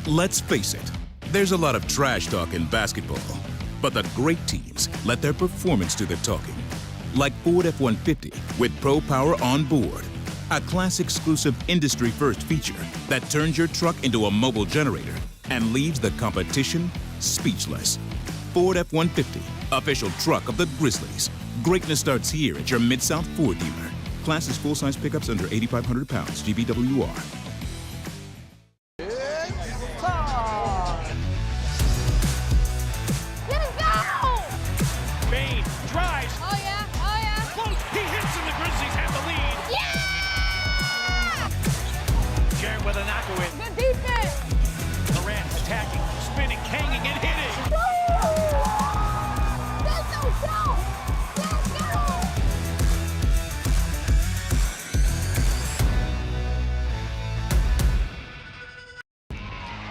Let's face it, there's a lot of trash talk in basketball, but the great teams let their performance do the talking. Like Ford F-150 with Pro Power on board, a class-exclusive industry-first feature that turns your truck into a mobile generator and leaves the competition speechless. Ford F-150, official truck of the Grizzlies. Greatness starts here at your Mid-South Ford dealer. Class is full-size pickups under 8,500 pounds, GBWR. With a knock-away. Good defense. Morant attacking, spinning, hanging, and hitting. Let's go!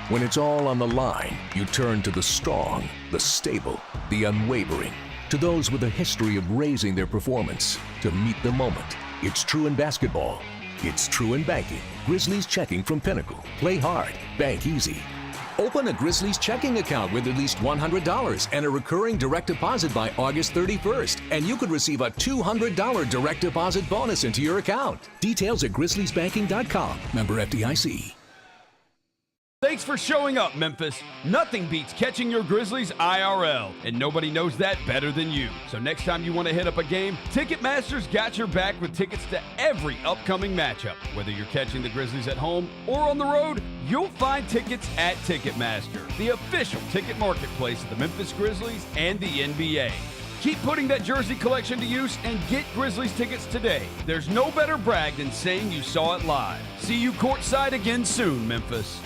When it's all on the line, you turn to the strong, the stable, the unwavering. To those with a history of raising their performance, to meet the moment. It's true in basketball. It's true in banking. Grizzlies Checking from Pinnacle. Play hard. Bank easy. Open a Grizzlies checking account with at least $100 and a recurring direct deposit by August 31st, and you could receive a $200 direct deposit bonus into your account. Details at grizzliesbanking.com. Member FDIC. Thanks for showing up, Memphis. Nothing beats catching your Grizzlies IRL, and nobody knows that better than you. So next time you want to hit up a game, Ticketmaster's got your back with tickets to every upcoming matchup. Whether you're catching the Grizzlies at home or on the road, you'll find tickets at Ticketmaster, the official ticket marketplace of the Memphis Grizzlies and the NBA. Keep putting that jersey collection to use and get Grizzlies tickets today. There's no better brag than saying you saw it live. See you courtside again soon, Memphis.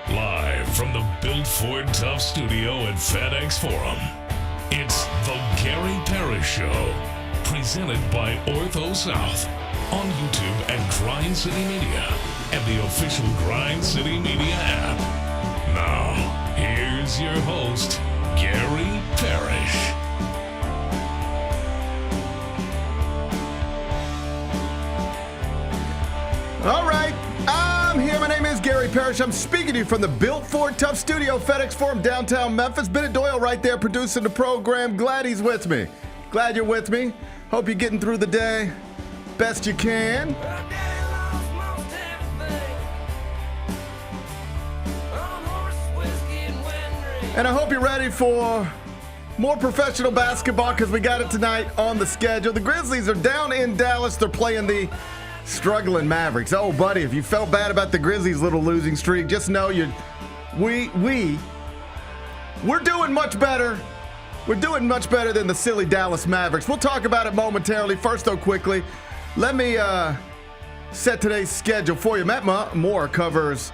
Live from the Built Ford Tough studio at FedEx Forum, it's the Gary Parrish Show, presented by Ortho South, on YouTube at Grind City Media and the official Grind City Media app. Now, here's your host, Gary Parrish. All right, I'm here. My name is Gary Parrish. I'm speaking to you from the Built Ford Tough studio, FedEx Forum, downtown Memphis. Bennett Doyle right there producing the program. Glad he's with me. Glad you're with me. Hope you're getting through the day best you can. And I hope you're ready for more professional basketball because we got it tonight on the schedule. The Grizzlies are down in Dallas. They're playing the struggling Mavericks. Oh, buddy, if you felt bad about the Grizzlies' little losing streak, just know we're doing much better. We're doing much better than the silly Dallas Mavericks. We'll talk about it momentarily. First, though, quickly, let me set today's schedule for you. Matt Moore covers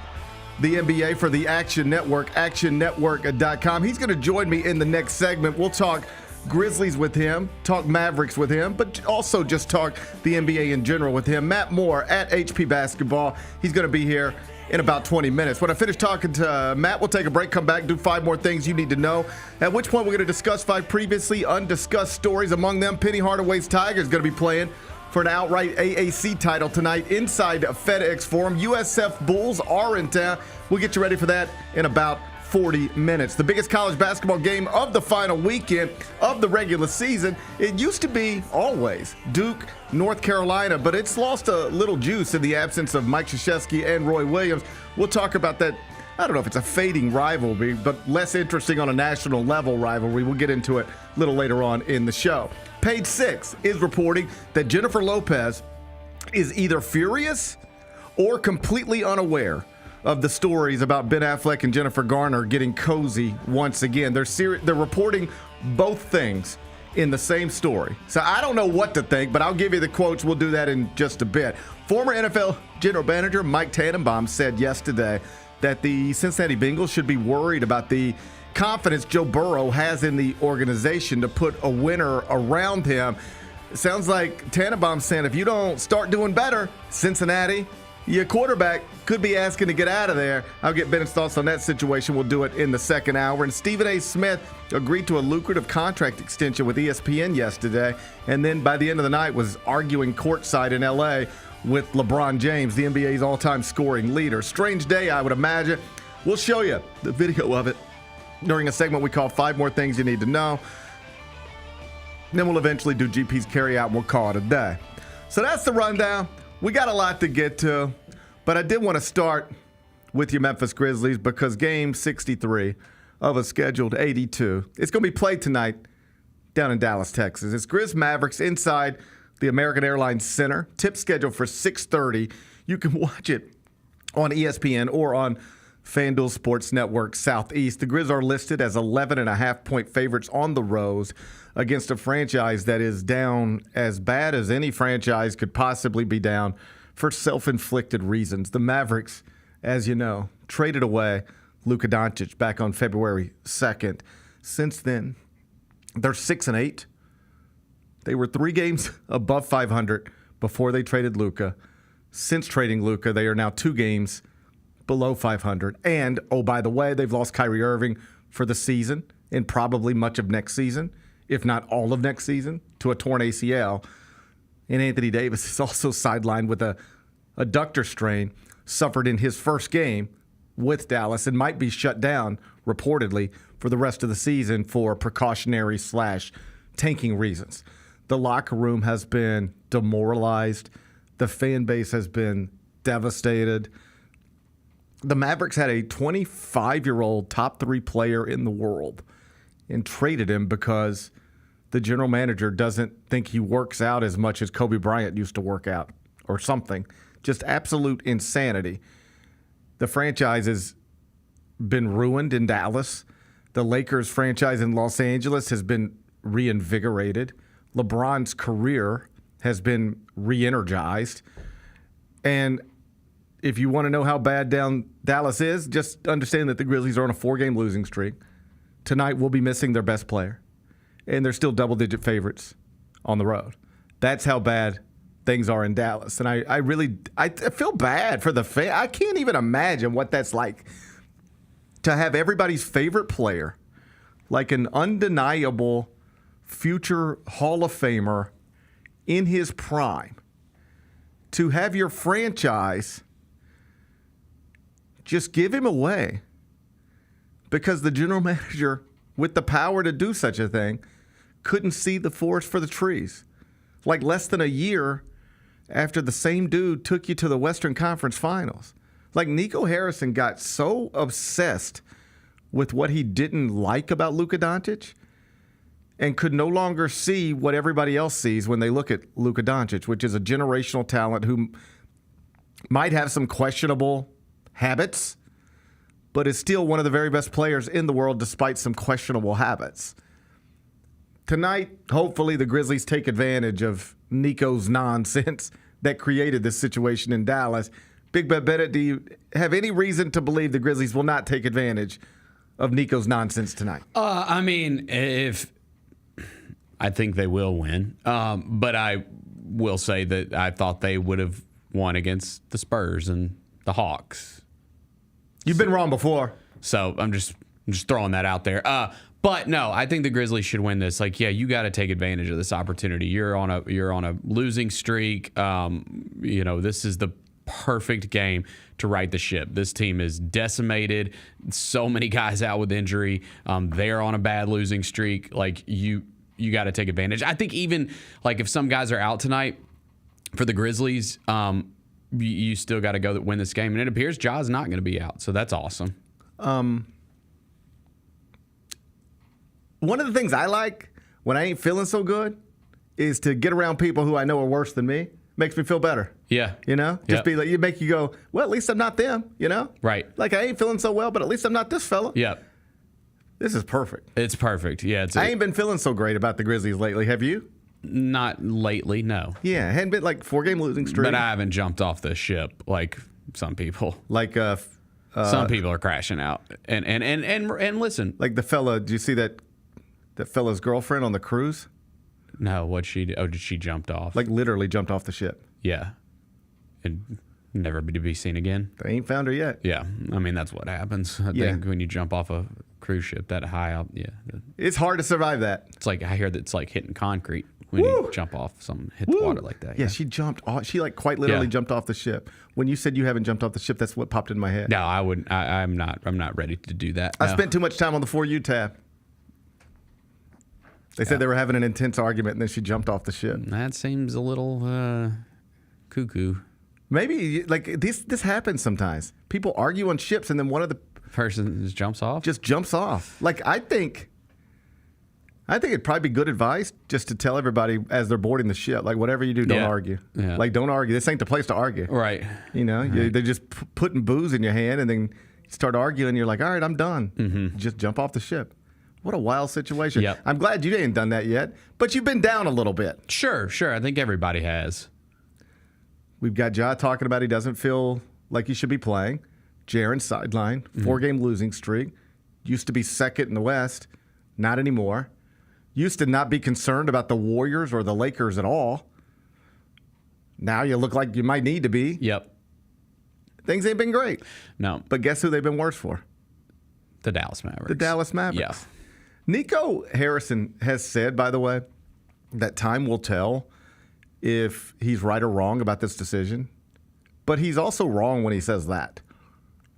the NBA for the Action Network, actionnetwork.com. He's going to join me in the next segment. We'll talk Grizzlies with him, talk Mavericks with him, but also just talk the NBA in general with him. Matt Moore at HP Basketball. He's going to be here in about 20 minutes. When I finish talking to Matt, we'll take a break, come back, do 5 more things you need to know, at which point we're going to discuss 5 previously undiscussed stories. Among them, Penny Hardaway's Tigers going to be playing for an outright AAC title tonight inside FedEx Forum. USF Bulls are in town. We'll get you ready for that in about 40 minutes. The biggest college basketball game of the final weekend of the regular season. It used to be always Duke, North Carolina, but it's lost a little juice in the absence of Mike Krzyzewski and Roy Williams. We'll talk about that. I don't know if it's a fading rivalry, but less interesting on a national level rivalry. We'll get into it a little later on in the show. Page 6 is reporting that Jennifer Lopez is either furious or completely unaware of the stories about Ben Affleck and Jennifer Garner getting cozy once again. They're reporting both things in the same story. So I don't know what to think, but I'll give you the quotes. We'll do that in just a bit. Former NFL General Manager Mike Tannenbaum said yesterday that the Cincinnati Bengals should be worried about the confidence Joe Burrow has in the organization to put a winner around him. It sounds like Tannenbaum saying if you don't start doing better, Cincinnati, your quarterback could be asking to get out of there. I'll get Bennett's thoughts on that situation. We'll do it in the second hour. And Stephen A. Smith agreed to a lucrative contract extension with ESPN yesterday, and then by the end of the night was arguing courtside in L.A. with LeBron James, the NBA's all-time scoring leader. Strange day, I would imagine. We'll show you the video of it during a segment we call 5 More Things You Need to Know. Then we'll eventually do GP's carry out and we'll call it a day. So that's the rundown. We got a lot to get to, but I did want to start with your Memphis Grizzlies because game 63 of a scheduled 82, it's going to be played tonight down in Dallas, Texas. It's Grizz Mavericks inside the American Airlines Center. Tip scheduled for 6:30. You can watch it on ESPN or on FanDuel Sports Network Southeast. The Grizz are listed as 11.5-point favorites on the road against a franchise that is down as bad as any franchise could possibly be down for self-inflicted reasons. The Mavericks, as you know, traded away Luka Doncic back on February 2nd. Since then, they're 6-8. They were 3 games above 500 before they traded Luka. Since trading Luka, they are now 2 games below 500. And, oh, by the way, they've lost Kyrie Irving for the season and probably much of next season, if not all of next season, to a torn ACL. And Anthony Davis is also sidelined with a adductor strain suffered in his first game with Dallas and might be shut down, reportedly, for the rest of the season for precautionary/tanking reasons. The locker room has been demoralized. The fan base has been devastated. The Mavericks had a 25-year-old top 3 player in the world and traded him because the general manager doesn't think he works out as much as Kobe Bryant used to work out or something. Just absolute insanity. The franchise has been ruined in Dallas. The Lakers franchise in Los Angeles has been reinvigorated. LeBron's career has been re-energized. And if you want to know how bad down Dallas is, just understand that the Grizzlies are on a 4-game losing streak. Tonight we'll be missing their best player. And they're still double-digit favorites on the road. That's how bad things are in Dallas. And I feel bad for the fan. I can't even imagine what that's like to have everybody's favorite player, like an undeniable future Hall of Famer in his prime, to have your franchise just give him away because the general manager, with the power to do such a thing, couldn't see the forest for the trees. Like less than a year after the same dude took you to the Western Conference Finals. Like Nico Harrison got so obsessed with what he didn't like about Luka Doncic and could no longer see what everybody else sees when they look at Luka Doncic, which is a generational talent who might have some questionable habits, but is still one of the very best players in the world despite some questionable habits. Tonight, hopefully the Grizzlies take advantage of Nico's nonsense that created this situation in Dallas. Big Bet Bennett, do you have any reason to believe the Grizzlies will not take advantage of Nico's nonsense tonight? I think they will win, but I will say that I thought they would have won against the Spurs and the Hawks. You've been wrong before. So I'm just throwing that out there. But no, I think the Grizzlies should win this. Like, yeah, you got to take advantage of this opportunity. You're on a losing streak. This is the perfect game to right the ship. This team is decimated. So many guys out with injury. They're on a bad losing streak. Like, you got to take advantage. I think even like if some guys are out tonight for the Grizzlies, you still got to go win this game. And it appears Ja's not going to be out, so that's awesome. One of the things I like when I ain't feeling so good is to get around people who I know are worse than me. Makes me feel better. Yeah. Just be like, make you go, well, at least I'm not them, Right. Like, I ain't feeling so well, but at least I'm not this fella. Yeah. This is perfect. It's perfect. Yeah. I ain't been feeling so great about the Grizzlies lately. Have you? Not lately, no. Yeah, hadn't been like 4-game losing streak. But I haven't jumped off the ship like some people. Like some people are crashing out. And listen. Like the fella, did you see that fella's girlfriend on the cruise? No, did she jumped off? Like literally jumped off the ship. Yeah. And Never to be seen again. They ain't found her yet. Yeah, I mean that's what happens. I think when you jump off a cruise ship that high up, It's hard to survive that. it's like I hear that it's like hitting concrete when you jump off hit the water like that. Yeah, she jumped off. She like quite literally jumped off the ship. When you said you haven't jumped off the ship, that's what popped in my head. No, I wouldn't. I'm not ready to do that. I spent too much time on the For You tab. They said they were having an intense argument, and then she jumped off the ship. That seems a little cuckoo. Maybe like this happens sometimes. People argue on ships, and then one of the Person just jumps off. just jumps off. Like I think it'd probably be good advice just to tell everybody as they're boarding the ship, like whatever you do, don't argue. Yeah. Like don't argue. This ain't the place to argue. Right. You know, they're just putting booze in your hand, and then you start arguing. You're like, all right, I'm done. Mm-hmm. Just jump off the ship. What a wild situation. Yep. I'm glad you ain't done that yet, but you've been down a little bit. Sure. I think everybody has. We've got Ja talking about he doesn't feel like he should be playing. Jaron sideline, 4-game losing streak. Used to be second in the West, not anymore. Used to not be concerned about the Warriors or the Lakers at all. Now you look like you might need to be. Yep. Things ain't been great. No. But guess who they've been worse for? The Dallas Mavericks. The Dallas Mavericks. Yeah. Nico Harrison has said, by the way, that time will tell if he's right or wrong about this decision. But he's also wrong when he says that.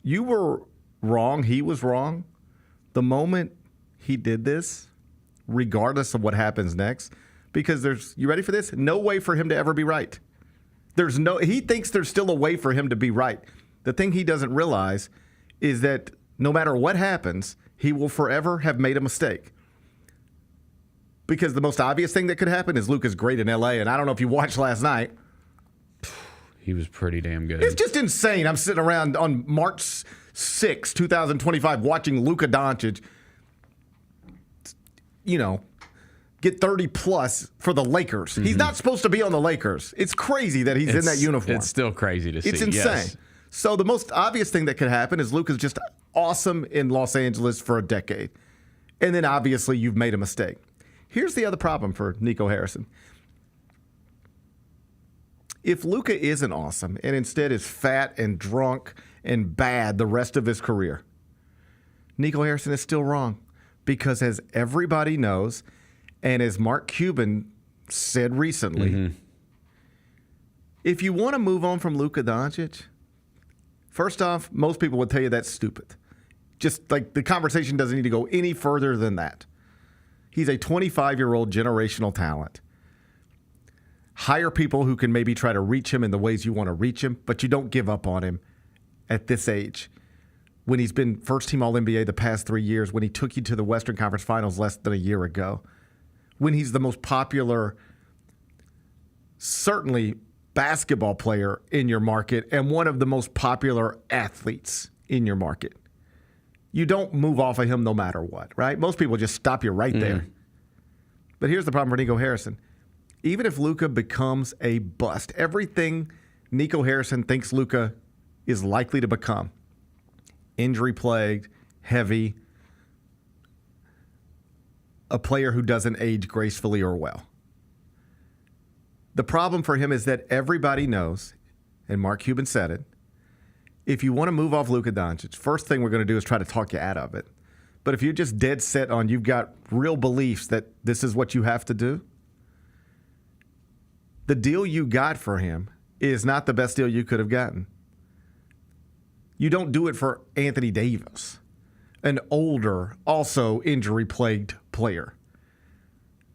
You were wrong. He was wrong. The moment he did this, regardless of what happens next, because you ready for this? No way for him to ever be right. He thinks there's still a way for him to be right. The thing he doesn't realize is that no matter what happens, he will forever have made a mistake. Because the most obvious thing that could happen is Luka's great in LA, and I don't know if you watched last night. He was pretty damn good. It's just insane. I'm sitting around on March 6, 2025, watching Luka Doncic, get 30-plus for the Lakers. Mm-hmm. He's not supposed to be on the Lakers. It's crazy that he's in that uniform. It's still crazy to see. It's insane. Yes. So the most obvious thing that could happen is Luka's just awesome in Los Angeles for a decade. And then obviously you've made a mistake. Here's the other problem for Nico Harrison. If Luka isn't awesome and instead is fat and drunk and bad the rest of his career, Nico Harrison is still wrong. Because as everybody knows, and as Mark Cuban said recently, if you want to move on from Luka Doncic, first off, most people would tell you that's stupid. Just like the conversation doesn't need to go any further than that. He's a 25-year-old generational talent. Hire people who can maybe try to reach him in the ways you want to reach him, but you don't give up on him at this age. When he's been first-team All-NBA the past 3 years, when he took you to the Western Conference Finals less than a year ago, when he's the most popular, certainly basketball player in your market and one of the most popular athletes in your market. You don't move off of him no matter what, right? Most people just stop you right there. But here's the problem for Nico Harrison. Even if Luka becomes a bust, everything Nico Harrison thinks Luka is likely to become, injury-plagued, heavy, a player who doesn't age gracefully or well. The problem for him is that everybody knows, and Mark Cuban said it, if you want to move off Luka Doncic, first thing we're going to do is try to talk you out of it. But if you're just dead set on you've got real beliefs that this is what you have to do, the deal you got for him is not the best deal you could have gotten. You don't do it for Anthony Davis, an older, also injury-plagued player.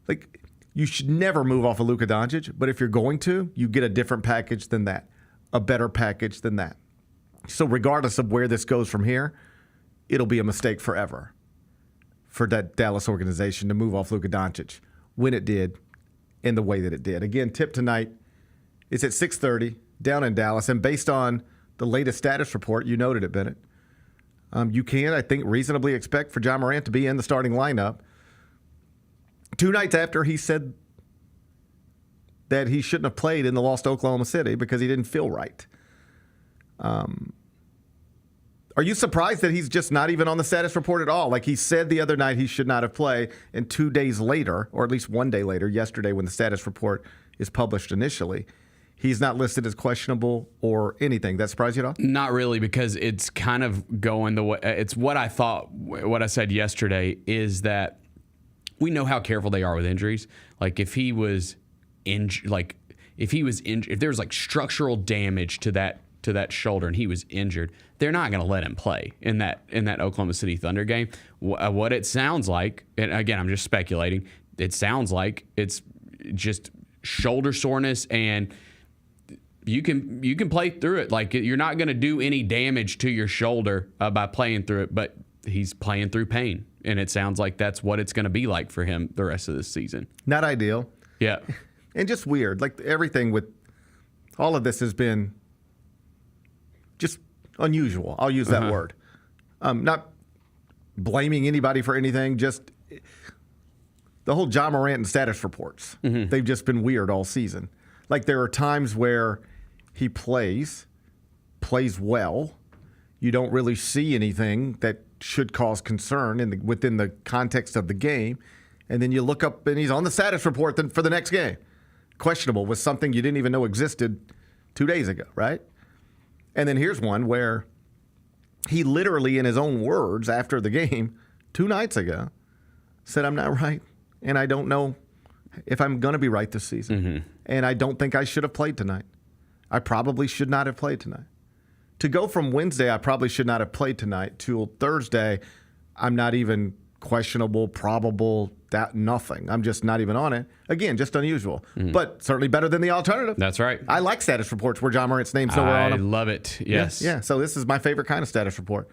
Like, you should never move off of Luka Doncic, but if you're going to, you get a different package than that, a better package than that. So regardless of where this goes from here, it'll be a mistake forever for that Dallas organization to move off Luka Doncic when it did in the way that it did. Again, tip tonight is at 6:30 down in Dallas, and based on the latest status report, you noted it, Bennett, you can, I think, reasonably expect for Ja Morant to be in the starting lineup 2 nights after he said that he shouldn't have played in the loss to Oklahoma City because he didn't feel right. Are you surprised that he's just not even on the status report at all? Like he said the other night he should not have played, and 2 days later, or at least 1 day later, yesterday when the status report is published initially, he's not listed as questionable or anything. That surprised you at all? Not really, because it's kind of going the way. It's what I thought. What I said yesterday is that we know how careful they are with injuries. Like if he was injured, if there was like structural damage to that shoulder and he was injured, they're not going to let him play in that Oklahoma City Thunder game. What it sounds like, and again, I'm just speculating. It sounds like it's just shoulder soreness, and you can play through it. Like you're not going to do any damage to your shoulder by playing through it, but he's playing through pain, and it sounds like that's what it's going to be like for him the rest of this season. Not ideal. Yeah. And just weird. Like everything with all of this has been just unusual. I'll use that word. Not blaming anybody for anything, just the whole John Morant and status reports. They've just been weird all season. Like there are times where he plays well. You don't really see anything that should cause concern within the context of the game. And then you look up and he's on the status report for the next game. Questionable was something you didn't even know existed 2 days ago, right? And then here's one where he literally, in his own words after the game 2 nights ago, said, I'm not right, and I don't know if I'm going to be right this season. And I don't think I should have played tonight. I probably should not have played tonight. To go from Wednesday, I probably should not have played tonight, to Thursday, I'm not even questionable, probable, nothing. I'm just not even on it. Again, just unusual, but certainly better than the alternative. That's right. I like status reports where John Morant's name's nowhere on them. I love it. Yes. Yeah. So this is my favorite kind of status report.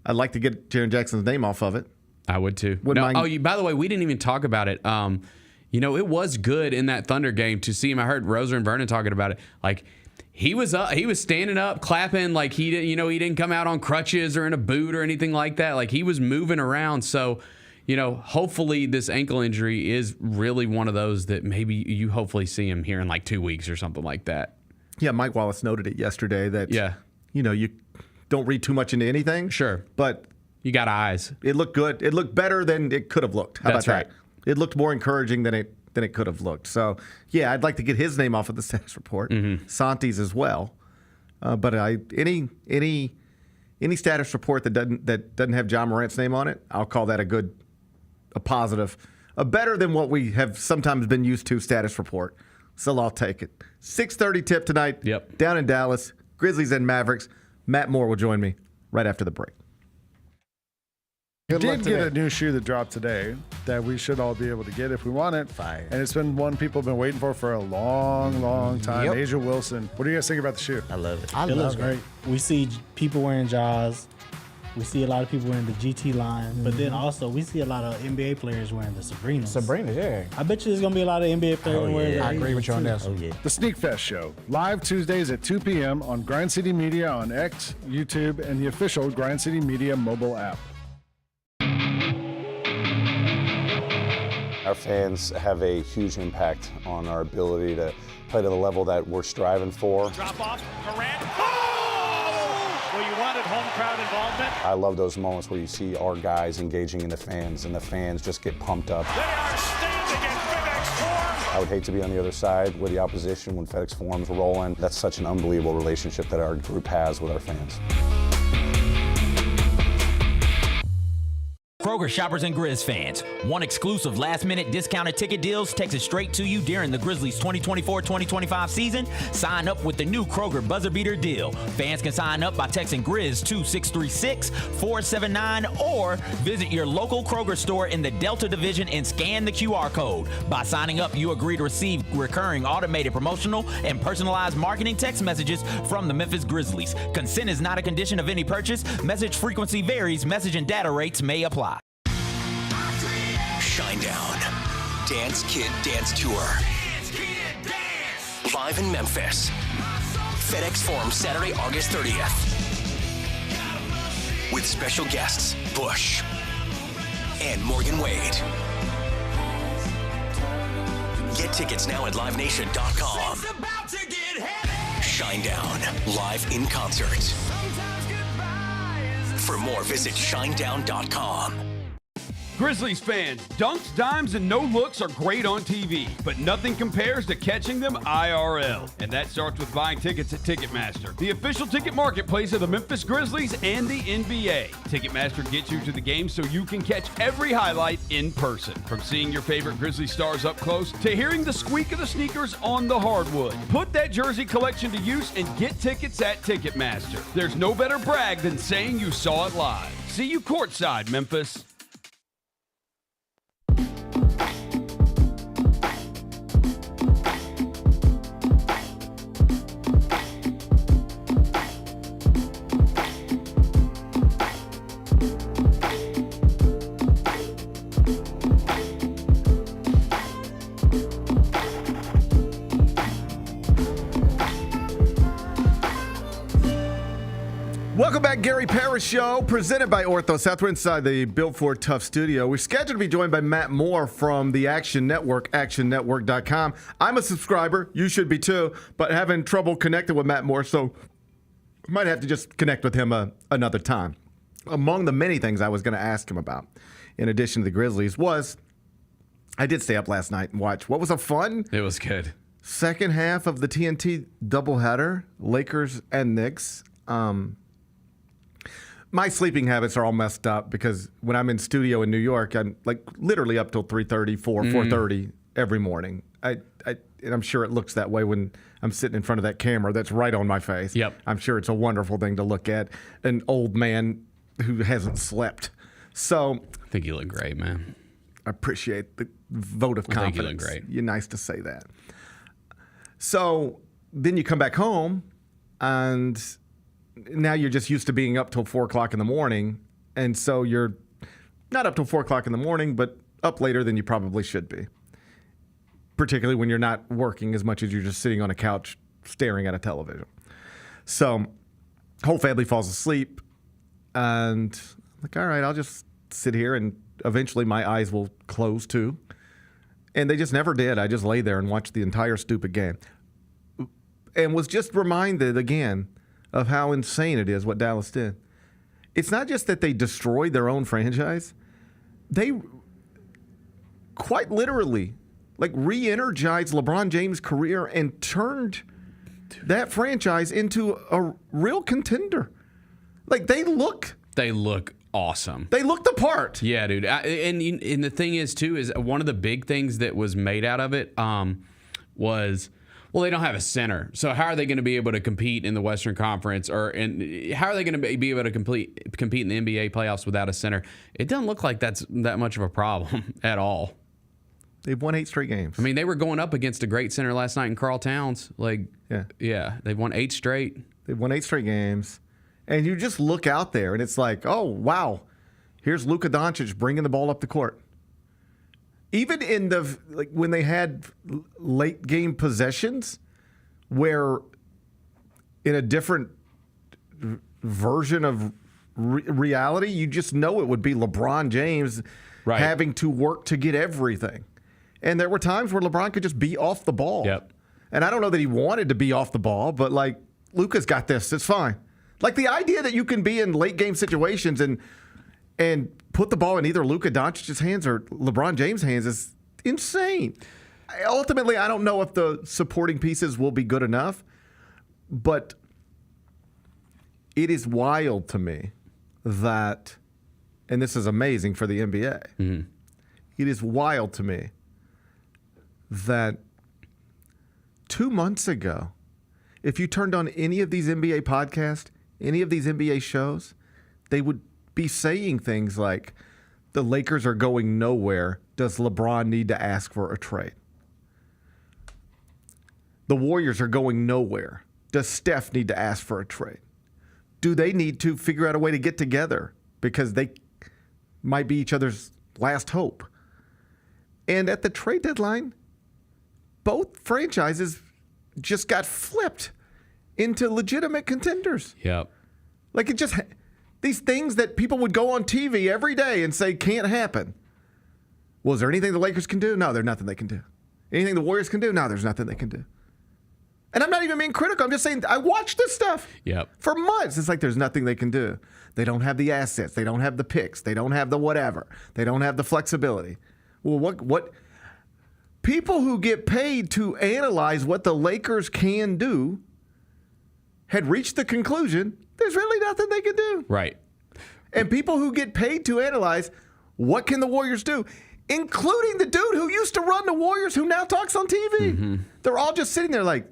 I'd like to get Jaren Jackson's name off of it. I would too. By the way, we didn't even talk about it. It was good in that Thunder game to see him. I heard Roser and Vernon talking about it. Like he was standing up, clapping, like he didn't come out on crutches or in a boot or anything like that. Like he was moving around. So, hopefully this ankle injury is really one of those that maybe you hopefully see him here in like 2 weeks or something like that. Yeah, Mike Wallace noted it yesterday that you don't read too much into anything. Sure. But you got eyes. It looked good. It looked better than it could have looked. How That's about that? right. It looked more encouraging than it could have looked. So, yeah, I'd like to get his name off of the status report. Santi's as well. But any status report that doesn't have John Morant's name on it, I'll call that a positive, a better than what we have sometimes been used to status report. So I'll take it. 6:30 tip tonight. Yep. Down in Dallas, Grizzlies and Mavericks. Matt Moore will join me right after the break. We did get a new shoe that dropped today that we should all be able to get if we want it. Fire. And it's been one people have been waiting for a long, long time. Yep. Asia Wilson. What do you guys think about the shoe? I love it. It looks great. We see people wearing Jaws. We see a lot of people wearing the GT line. But then also we see a lot of NBA players wearing the Sabrinas. Sabrina, yeah. I bet you there's going to be a lot of NBA players wearing that. I agree with you on that. Oh, yeah. The Sneak Fest Show, live Tuesdays at 2 p.m. on Grind City Media on X, YouTube, and the official Grind City Media mobile app. Our fans have a huge impact on our ability to play to the level that we're striving for. Drop off, Morant. Oh! Well, you wanted home crowd involvement. I love those moments where you see our guys engaging in the fans and the fans just get pumped up. They are standing in FedEx Forum. I would hate to be on the other side with the opposition when FedEx Forum's rolling. That's such an unbelievable relationship that our group has with our fans. Kroger shoppers and Grizz fans, one exclusive last-minute discounted ticket deals takes it straight to you during the Grizzlies 2024-2025 season. Sign up with the new Kroger Buzzer Beater deal. Fans can sign up by texting Grizz to 636-479 or visit your local Kroger store in the Delta Division and scan the QR code. By signing up, you agree to receive recurring automated promotional and personalized marketing text messages from the Memphis Grizzlies. Consent is not a condition of any purchase. Message frequency varies. Message and data rates may apply. Shinedown. Dance Kid Dance Tour. Live in Memphis. FedEx Forum, Saturday, August 30th. With special guests, Bush and Morgan Wade. Get tickets now at LiveNation.com. Shinedown, live in concert. For more, visit Shinedown.com. Grizzlies fans, dunks, dimes, and no-looks are great on TV, but nothing compares to catching them IRL. And that starts with buying tickets at Ticketmaster, the official ticket marketplace of the Memphis Grizzlies and the NBA. Ticketmaster gets you to the game so you can catch every highlight in person. From seeing your favorite Grizzly stars up close to hearing the squeak of the sneakers on the hardwood. Put that jersey collection to use and get tickets at Ticketmaster. There's no better brag than saying you saw it live. See you courtside, Memphis. Welcome back, Gary Parrish Show, presented by Ortho South. We're inside the Built for Tough studio. We're scheduled to be joined by Matt Moore from the Action Network, actionnetwork.com. I'm a subscriber. You should be too, but having trouble connecting with Matt Moore, so might have to just connect with him another time. Among the many things I was going to ask him about, in addition to the Grizzlies, was I did stay up last night and watch what was a fun. It was good. Second half of the TNT doubleheader, Lakers and Knicks. My sleeping habits are all messed up because when I'm in studio in New York, I'm like literally up till 3:30, 4:30 every morning. And I'm sure it looks that way when I'm sitting in front of that camera that's right on my face. Yep. I'm sure it's a wonderful thing to look at, an old man who hasn't slept. So I think you look great, man. I appreciate the vote of confidence. I think you look great. You're nice to say that. So then you come back home and now you're just used to being up till 4 o'clock in the morning. And so you're not up till 4 o'clock in the morning, but up later than you probably should be. Particularly when you're not working as much as you're just sitting on a couch staring at a television. So whole family falls asleep. And I'm like, all right, I'll just sit here and eventually my eyes will close too. And they just never did. I just lay there and watched the entire stupid game. And was just reminded again of how insane it is what Dallas did. It's not just that they destroyed their own franchise. They quite literally re-energized LeBron James' career and turned that franchise into a real contender. They look awesome. They look the part. Yeah, dude. And the thing is, too, is one of the big things that was made out of it was, well, they don't have a center. So how are they going to be able to compete in the Western Conference? How are they going to be able to compete in the NBA playoffs without a center? It doesn't look like that's that much of a problem at all. They've won 8 straight games. I mean, they were going up against a great center last night in Karl Towns. Yeah, they've won 8 straight. They've won 8 straight games. And you just look out there, and it's like, oh, wow, here's Luka Doncic bringing the ball up the court. Even in when they had late game possessions, where in a different version of reality, you just know it would be LeBron James having to work to get everything. And there were times where LeBron could just be off the ball. Yep. And I don't know that he wanted to be off the ball, but Luka's got this. It's fine. The idea that you can be in late game situations and put the ball in either Luka Doncic's hands or LeBron James' hands is insane. Ultimately, I don't know if the supporting pieces will be good enough, but it is wild to me that, and this is amazing for the NBA, it is wild to me that 2 months ago, if you turned on any of these NBA podcasts, any of these NBA shows, they would be saying things like, the Lakers are going nowhere. Does LeBron need to ask for a trade? The Warriors are going nowhere. Does Steph need to ask for a trade? Do they need to figure out a way to get together because they might be each other's last hope? And at the trade deadline, both franchises just got flipped into legitimate contenders. Yep. These things that people would go on TV every day and say can't happen. Well, is there anything the Lakers can do? No, there's nothing they can do. Anything the Warriors can do? No, there's nothing they can do. And I'm not even being critical. I'm just saying I watched this stuff for months. It's like there's nothing they can do. They don't have the assets. They don't have the picks. They don't have the whatever. They don't have the flexibility. Well, what people who get paid to analyze what the Lakers can do had reached the conclusion there's really nothing they can do. Right. And people who get paid to analyze what can the Warriors do, including the dude who used to run the Warriors who now talks on TV. They're all just sitting there like,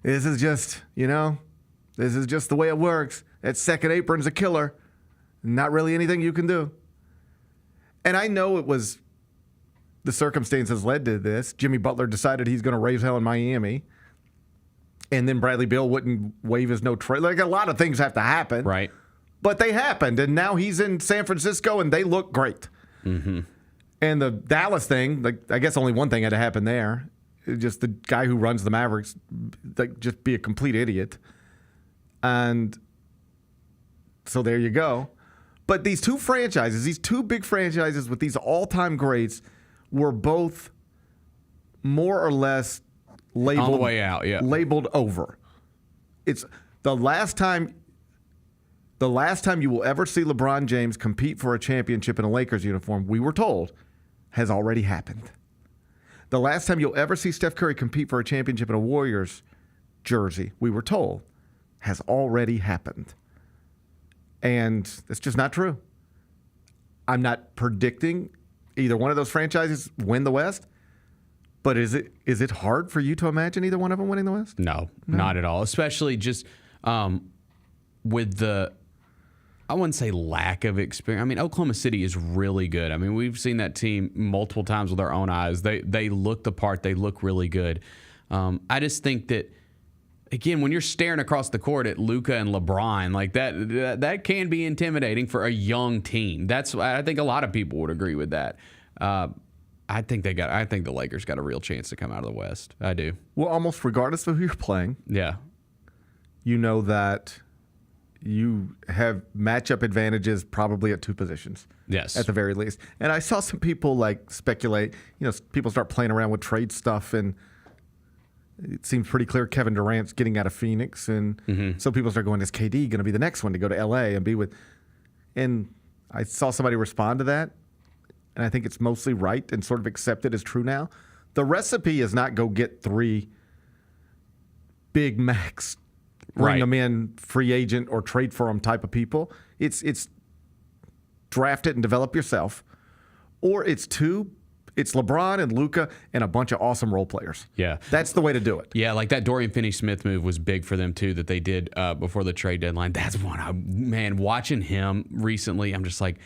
this is just, this is just the way it works. That second apron's a killer. Not really anything you can do. And I know it was the circumstances led to this. Jimmy Butler decided he's going to raise hell in Miami. And then Bradley Beal wouldn't waive his no trade. Like, a lot of things have to happen. Right. But they happened. And now he's in San Francisco, and they look great. And the Dallas thing, like, I guess only one thing had to happen there. Just the guy who runs the Mavericks, like, just be a complete idiot. And so there you go. But these two franchises, these two big franchises with these all-time greats, were both more or less labeled on the way out, labeled over. It's the last time you will ever see LeBron James compete for a championship in a Lakers uniform, we were told, has already happened. The last time you'll ever see Steph Curry compete for a championship in a Warriors jersey, we were told, has already happened. And it's just not true. I'm not predicting either one of those franchises win the West, but is it hard for you to imagine either one of them winning the West? No, not at all. Especially just with the, I wouldn't say lack of experience. I mean, Oklahoma City is really good. I mean, we've seen that team multiple times with our own eyes. They look the part. They look really good. I just think that, again, when you're staring across the court at Luka and LeBron, like that can be intimidating for a young team. I think a lot of people would agree with that. I think the Lakers got a real chance to come out of the West. I do. Well, almost regardless of who you're playing. Yeah. You know that you have matchup advantages probably at two positions. Yes. At the very least. And I saw some people like speculate, people start playing around with trade stuff, and it seems pretty clear Kevin Durant's getting out of Phoenix, and so people start going, is KD going to be the next one to go to LA and be with? And I saw somebody respond to that, and I think it's mostly right and sort of accepted as true now. The recipe is not go get 3 big max, bring them in free agent or trade for them type of people. It's draft it and develop yourself, or it's LeBron and Luka and a bunch of awesome role players. Yeah. That's the way to do it. Yeah, like that Dorian Finney-Smith move was big for them, too, that they did before the trade deadline. That's one. Watching him recently, I'm just like,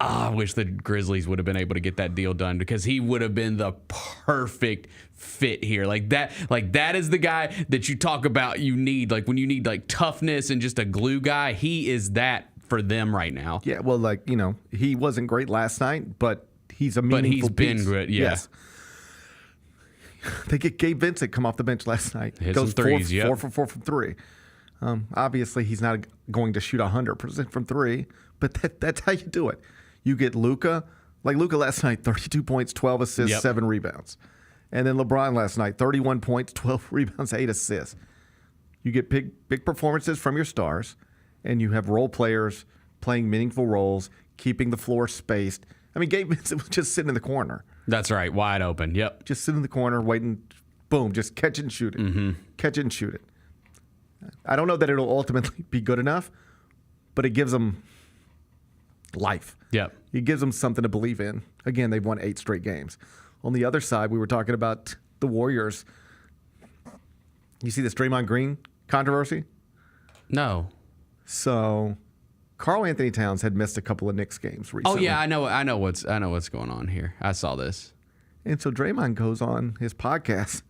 I wish the Grizzlies would have been able to get that deal done, because he would have been the perfect fit here. Like that is the guy that you talk about you need. Like when you need like toughness and just a glue guy, he is that for them right now. Yeah, well, he wasn't great last night, but he's a meaningful piece. But he's been good, yeah. Yes. They get Gabe Vincent come off the bench last night. Hit some threes, 4 for 4 from 3. Obviously, he's not going to shoot 100% from 3, but that's how you do it. You get Luka. Like Luka last night, 32 points, 12 assists, 7 rebounds. And then LeBron last night, 31 points, 12 rebounds, 8 assists. You get big performances from your stars, and you have role players playing meaningful roles, keeping the floor spaced. I mean, Gabe Vincent was just sitting in the corner. That's right, wide open. Yep. Just sitting in the corner, waiting, boom, just catch it and shoot it. Catch it and shoot it. I don't know that it'll ultimately be good enough, but it gives them life. Yep. It gives them something to believe in. Again, they've won 8 straight games. On the other side, we were talking about the Warriors. You see this Draymond Green controversy? No. So, Karl Anthony Towns had missed a couple of Knicks games recently. Oh yeah, I know what's going on here. I saw this. And so Draymond goes on his podcast.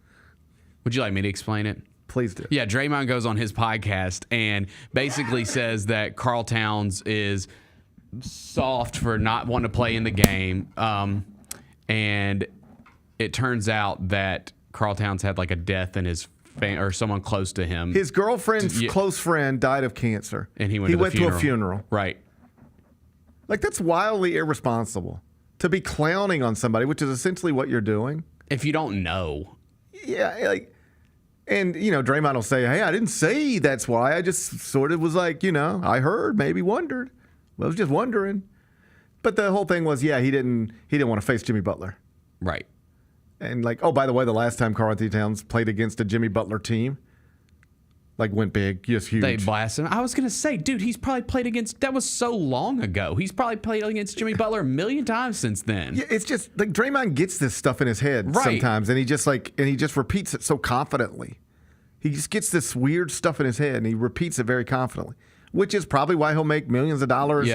Would you like me to explain it? Please do. Yeah, Draymond goes on his podcast and basically says that Karl Towns is soft for not wanting to play in the game. And it turns out that Karl Towns had like a death in his or someone close to him. His girlfriend's close friend died of cancer. And he went to a funeral. Right. Like, that's wildly irresponsible to be clowning on somebody, which is essentially what you're doing. If you don't know. Yeah, like, And, Draymond will say, hey, I didn't say that's why. I just sort of was like, I heard, maybe wondered. I was just wondering. But the whole thing was, he didn't want to face Jimmy Butler. Right. And by the way, the last time Karl-Anthony Towns played against a Jimmy Butler team, went big, just huge. They blasted him. I was going to say, dude, he's probably played against, that was so long ago. He's probably played against Jimmy Butler a million times since then. Yeah, it's just Draymond gets this stuff in his head sometimes, and he just repeats it so confidently. He just gets this weird stuff in his head, and he repeats it very confidently, which is probably why he'll make millions of dollars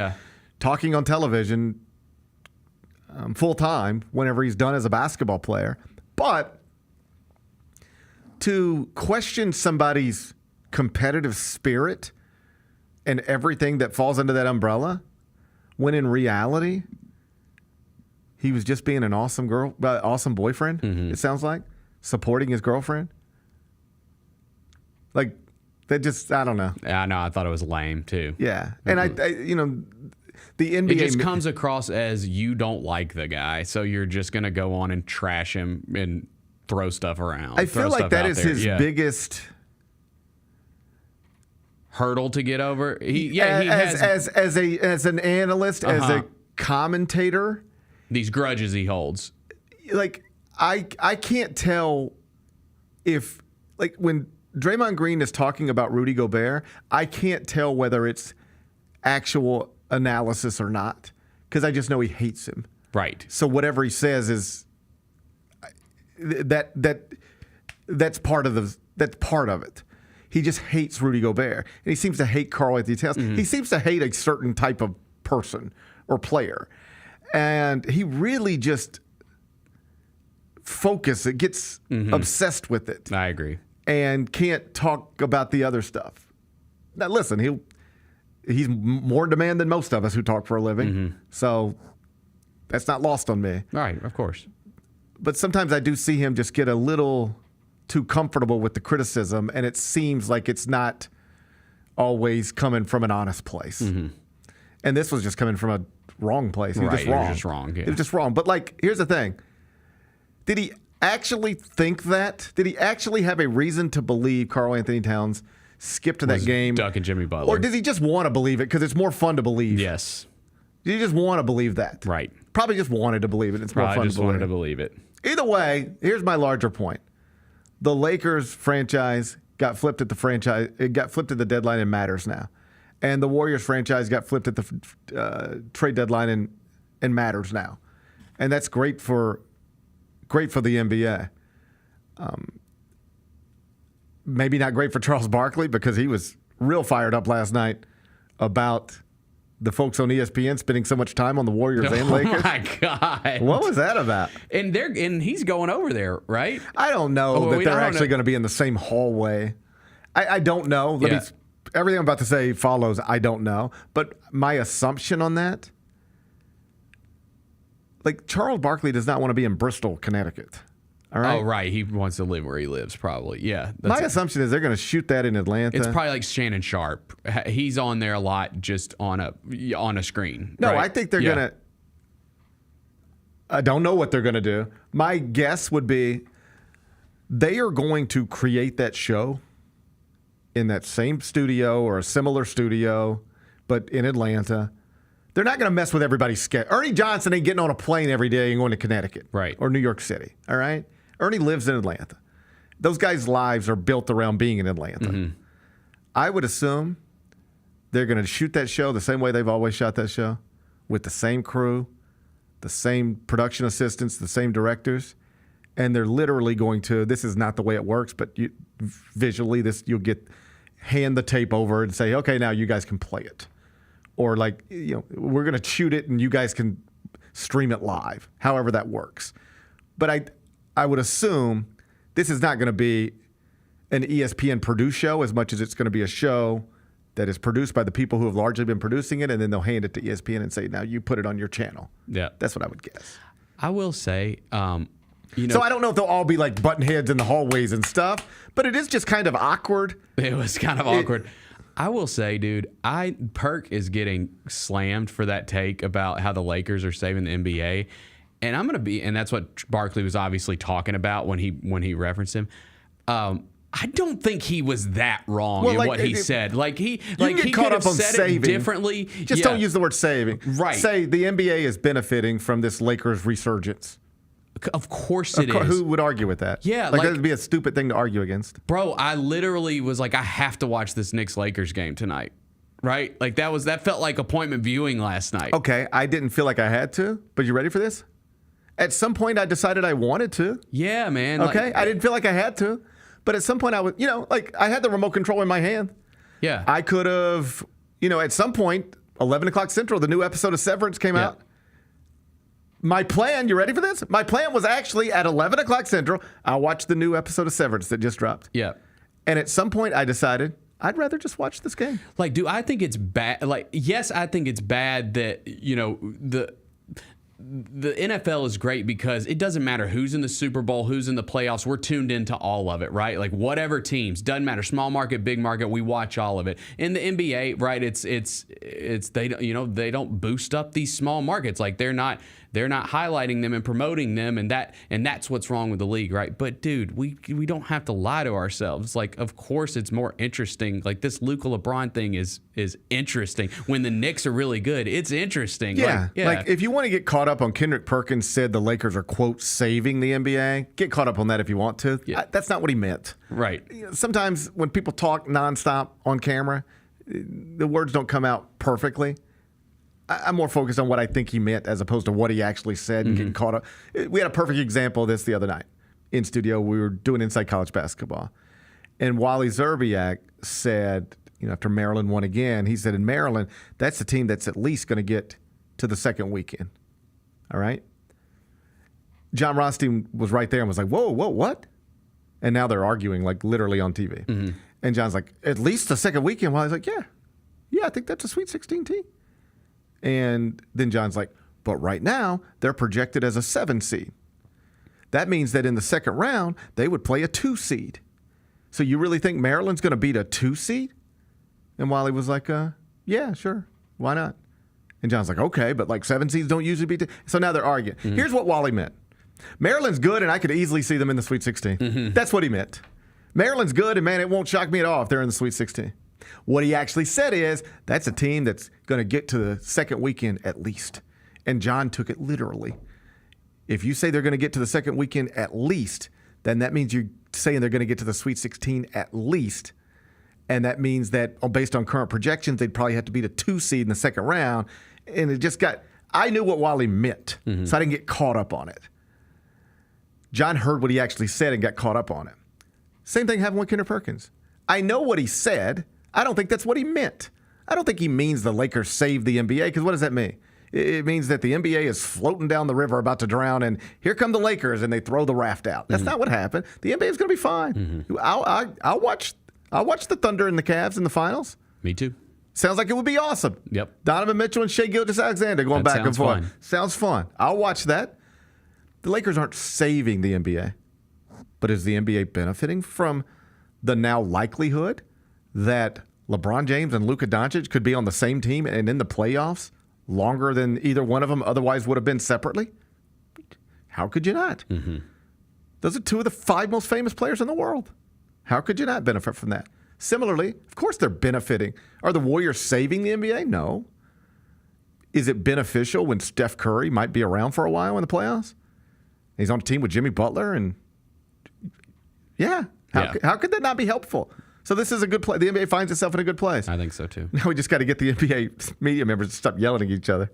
talking on television full time whenever he's done as a basketball player. But to question somebody's competitive spirit and everything that falls under that umbrella, when in reality he was just being an awesome boyfriend, it sounds like, supporting his girlfriend. That just, I don't know. Yeah, I know. I thought it was lame too. Yeah. And I the NBA, it just comes across as you don't like the guy, so you're just going to go on and trash him and throw stuff around. I feel like that is his biggest hurdle to get over. As an analyst, as a commentator, these grudges he holds. I can't tell if when Draymond Green is talking about Rudy Gobert, I can't tell whether it's actual analysis or not, because I just know he hates him. Right. So whatever he says is that's part of it. He just hates Rudy Gobert, and he seems to hate Karl-Anthony Towns. He seems to hate a certain type of person or player, and he really just gets obsessed with it. I agree. And can't talk about the other stuff. Now, listen, he's more in demand than most of us who talk for a living, so that's not lost on me. Right, of course. But sometimes I do see him just get a little too comfortable with the criticism, and it seems like it's not always coming from an honest place. And this was just coming from a wrong place. He was just wrong. He was just wrong. Yeah. He was just wrong. But here's the thing: did he actually think that? Did he actually have a reason to believe Karl-Anthony Towns skipped that game? Ducking Jimmy Butler. Or does he just want to believe it because it's more fun to believe? Yes. Did he just want to believe that? Right. Probably just wanted to believe it. It's more fun to believe. Just wanted to believe it. Either way, here's my larger point. The Lakers franchise got flipped at the deadline and matters now. And the Warriors franchise got flipped at the trade deadline and matters now. And that's great for the NBA. Maybe not great for Charles Barkley, because he was real fired up last night about the folks on ESPN spending so much time on the Warriors and Lakers. Oh my God! What was that about? And he's going over there, right? I don't know that they're actually going to be in the same hallway. I don't know. Everything I'm about to say follows. I don't know, but my assumption on that, Charles Barkley does not want to be in Bristol, Connecticut. All right. Oh, right. He wants to live where he lives, probably. Yeah. My assumption is they're going to shoot that in Atlanta. It's probably like Shannon Sharp. He's on there a lot, just on a screen. No, right? I think they're going to. I don't know what they're going to do. My guess would be they are going to create that show in that same studio or a similar studio, but in Atlanta. They're not going to mess with everybody's schedule. Ernie Johnson ain't getting on a plane every day and going to Connecticut, right, or New York City. All right. Ernie lives in Atlanta. Those guys' lives are built around being in Atlanta. I would assume they're going to shoot that show the same way they've always shot that show, with the same crew, the same production assistants, the same directors, and they're literally going to. This is not the way it works, but visually, you'll hand the tape over and say, "Okay, now you guys can play it," or we're going to shoot it and you guys can stream it live. However that works, but I would assume this is not going to be an ESPN produced show as much as it's going to be a show that is produced by the people who have largely been producing it, and then they'll hand it to ESPN and say, now you put it on your channel. Yeah. That's what I would guess. I will say, So I don't know if they'll all be like button heads in the hallways and stuff, but it is just kind of awkward. It was kind of awkward. I will say, dude, Perk is getting slammed for that take about how the Lakers are saving the NBA. And and that's what Barkley was obviously talking about when he referenced him. I don't think he was that wrong Well, in like, what he said. He get caught could up have on said saving. it differently. Just don't use the word saving. Right. Say the NBA is benefiting from this Lakers resurgence. Of course it is. Who would argue with that? Yeah, that would be a stupid thing to argue against. Bro, I literally was like, I have to watch this Knicks-Lakers game tonight. Right? Like that felt like appointment viewing last night. Okay, I didn't feel like I had to, but you ready for this? At some point, I decided I wanted to. Yeah, man. Okay, I didn't feel like I had to, but at some point, I was, I had the remote control in my hand. Yeah. I could have, at some point, 11 o'clock Central, the new episode of Severance came out. My plan, you ready for this? My plan was actually at 11 o'clock Central, I'll watch the new episode of Severance that just dropped. Yeah. And at some point, I decided I'd rather just watch this game. Like, do I think it's bad? Like, yes, I think it's bad that, the NFL is great because it doesn't matter who's in the Super Bowl, who's in the playoffs. We're tuned into all of it, right? Like whatever teams, doesn't matter, small market, big market, we watch all of it. In the NBA, right? It's they don't boost up these small markets. Like they're not highlighting them and promoting them, and that's what's wrong with the league, right? But dude, we don't have to lie to ourselves. Like, of course, it's more interesting. Like this Luka LeBron thing is interesting. When the Knicks are really good, it's interesting. Yeah. Like if you want to get caught up on Kendrick Perkins said the Lakers are, quote, saving the NBA, get caught up on that if you want to. Yeah. That's not what he meant. Right. Sometimes when people talk nonstop on camera, the words don't come out perfectly. I'm more focused on what I think he meant as opposed to what he actually said and getting caught up. We had a perfect example of this the other night. In studio, we were doing Inside College Basketball. And Wally Zerbiak said, after Maryland won again, he said, in Maryland, that's the team that's at least going to get to the second weekend. All right? John Rothstein was right there and was like, whoa, what? And now they're arguing, like, literally on TV. Mm-hmm. And John's like, at least the second weekend? Wally's like, yeah, I think that's a Sweet 16 team. And then John's like, but right now, they're projected as a 7 seed. That means that in the second round, they would play a 2 seed. So you really think Maryland's going to beat a 2 seed? And Wally was like, yeah, sure. Why not? And John's like, okay, but like 7 seeds don't usually beat. So now they're arguing. Mm-hmm. Here's what Wally meant. Maryland's good, and I could easily see them in the Sweet 16. Mm-hmm. That's what he meant. Maryland's good, and man, it won't shock me at all if they're in the Sweet 16. What he actually said is, that's a team that's going to get to the second weekend at least. And John took it literally. If you say they're going to get to the second weekend at least, then that means you're saying they're going to get to the Sweet 16 at least. And that means that based on current projections, they'd probably have to beat a 2 seed in the second round. And it just I knew what Wally meant, so I didn't get caught up on it. John heard what he actually said and got caught up on it. Same thing happened with Kendrick Perkins. I know what he said. I don't think that's what he meant. I don't think he means the Lakers saved the NBA, because what does that mean? It means that the NBA is floating down the river about to drown, and here come the Lakers, and they throw the raft out. That's not what happened. The NBA is going to be fine. I'll watch the Thunder and the Cavs in the finals. Me too. Sounds like it would be awesome. Yep. Donovan Mitchell and Shai Gilgeous-Alexander going back and forth. Fun. Sounds fun. I'll watch that. The Lakers aren't saving the NBA, but is the NBA benefiting from the now likelihood that LeBron James and Luka Doncic could be on the same team and in the playoffs longer than either one of them otherwise would have been separately? How could you not? Mm-hmm. Those are 2 of the 5 most famous players in the world. How could you not benefit from that? Similarly, of course they're benefiting. Are the Warriors saving the NBA? No. Is it beneficial when Steph Curry might be around for a while in the playoffs? He's on a team with Jimmy Butler, and how could that not be helpful? So this is a good play. The NBA finds itself in a good place. I think so too. Now we just got to get the NBA media members to stop yelling at each other.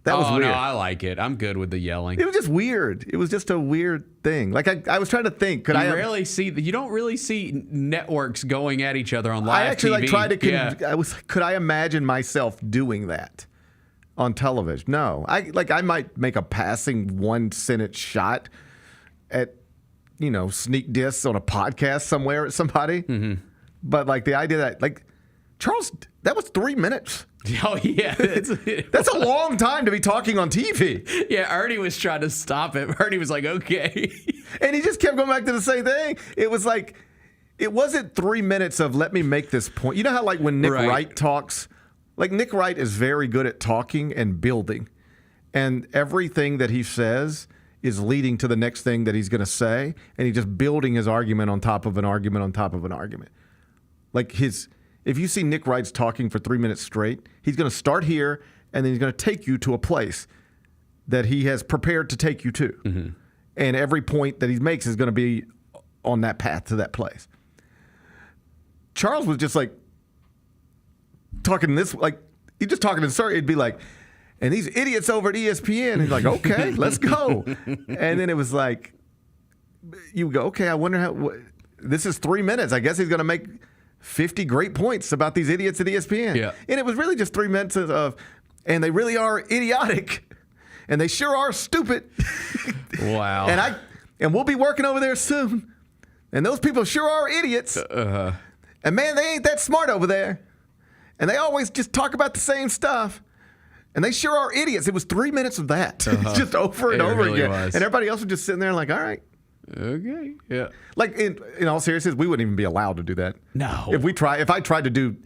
That was weird. No, I like it. I'm good with the yelling. It was just weird. It was just a weird thing. Like I was trying to think. You don't really see networks going at each other on live TV. I actually tried to. Could I imagine myself doing that on television? No. I might make a passing 1-sentence shot at sneak diss on a podcast somewhere at somebody. Mm-hmm. But like the idea that Charles, that was 3 minutes. Oh, yeah. That's a long time to be talking on TV. Yeah, Ernie was trying to stop it. Ernie was like, okay. And he just kept going back to the same thing. It was like, it wasn't 3 minutes of let me make this point. You know how when Nick Wright talks, Nick Wright is very good at talking and building. And everything that he says is leading to the next thing that he's going to say, and he's just building his argument on top of an argument on top of an argument. Like if you see Nick Wright's talking for 3 minutes straight, he's going to start here, and then he's going to take you to a place that he has prepared to take you to. Mm-hmm. And every point that he makes is going to be on that path to that place. Charles was just like talking this, like he's just talking in circles. It'd be like, and these idiots over at ESPN. And he's like, okay, let's go. And then it was like, you go, okay, I wonder how. This is 3 minutes. I guess he's going to make 50 great points about these idiots at ESPN. Yeah. And it was really just 3 minutes of, and they really are idiotic. And they sure are stupid. Wow. And we'll be working over there soon. And those people sure are idiots. Uh-huh. And man, they ain't that smart over there. And they always just talk about the same stuff. And they sure are idiots. It was 3 minutes of that. It's just over and over really again. was. And everybody else was just sitting there like, all right. Okay. Yeah. Like in all seriousness, we wouldn't even be allowed to do that. No. If I tried to do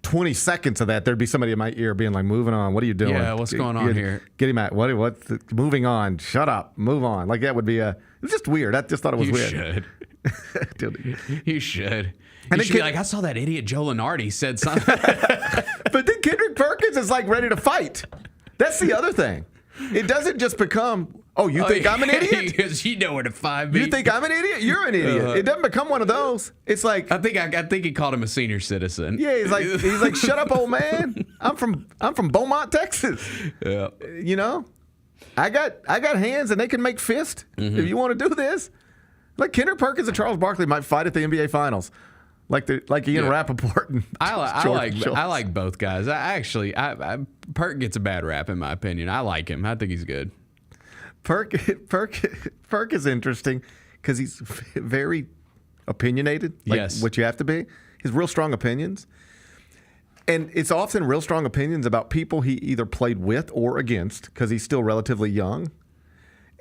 20 seconds of that, there'd be somebody in my ear being like, moving on. What are you doing? Yeah, what's going on here? Get him out. Moving on. Shut up. Move on. Like that would be it was just weird. I just thought it was weird. You should. And you should be like, I saw that idiot Joe Lenardi said something. But then Kendrick Perkins is like ready to fight. That's the other thing. It doesn't just become, you think I'm an idiot? Because you know where to find me. You think I'm an idiot? You're an idiot. It doesn't become one of those. It's like I think he called him a senior citizen. Yeah, he's like, shut up, old man. I'm from Beaumont, Texas. Yeah. You know? I got hands and they can make fists if you want to do this. Like Kendrick Perkins and Charles Barkley might fight at the NBA Finals. Like Ian Rappaport and I like both guys. Perk gets a bad rap in my opinion. I like him. I think he's good. Perk is interesting because he's very opinionated. Like yes. What you have to be. He has real strong opinions. And it's often real strong opinions about people he either played with or against because he's still relatively young.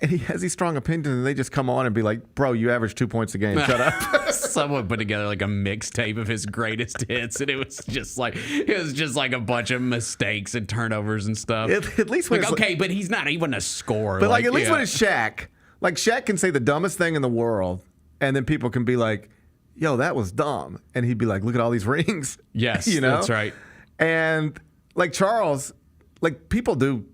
And he has these strong opinions, and they just come on and be like, bro, you average 2 points a game. Shut up. Someone put together like a mixtape of his greatest hits, and it was just like a bunch of mistakes and turnovers and stuff. At least when but he's not even a scorer. But at least when it's Shaq, like Shaq can say the dumbest thing in the world, and then people can be like, yo, that was dumb. And he'd be like, look at all these rings. Yes, you know? That's right. And like Charles, like people do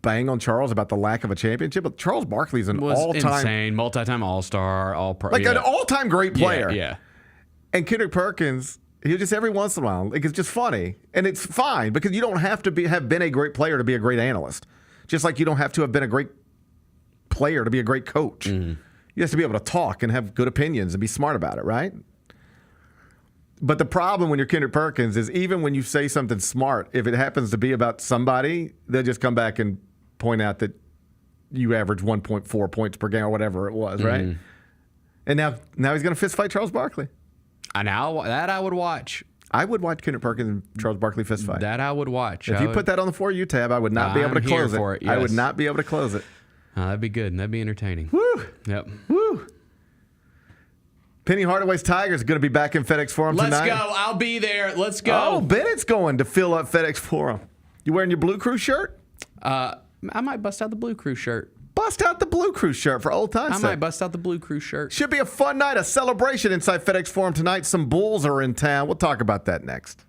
bang on Charles about the lack of a championship, but Charles Barkley's an all-time insane, multi-time All-Star, an all-time great player. Yeah. And Kendrick Perkins, he just every once in a while, like it's just funny, and it's fine because you don't have to have been a great player to be a great analyst. Just like you don't have to have been a great player to be a great coach. Mm-hmm. You have to be able to talk and have good opinions and be smart about it, right? But the problem when you're Kendrick Perkins is even when you say something smart, if it happens to be about somebody, they'll just come back and point out that you average 1.4 points per game or whatever it was, right? Mm-hmm. And now he's going to fist fight Charles Barkley. That I would watch. I would watch Kendrick Perkins and Charles Barkley fist fight. That I would watch. If you put that on the For You tab, I would not be able to close it. Yes. I would not be able to close it. That'd be good. That'd be entertaining. Woo! Yep. Woo! Penny Hardaway's Tigers are going to be back in FedEx Forum tonight. Let's go. I'll be there. Let's go. Oh, Bennett's going to fill up FedEx Forum. You wearing your Blue Crew shirt? I might bust out the Blue Crew shirt. Bust out the Blue Crew shirt for old time's sake. I might bust out the Blue Crew shirt. Should be a fun night, a celebration inside FedEx Forum tonight. Some Bulls are in town. We'll talk about that next.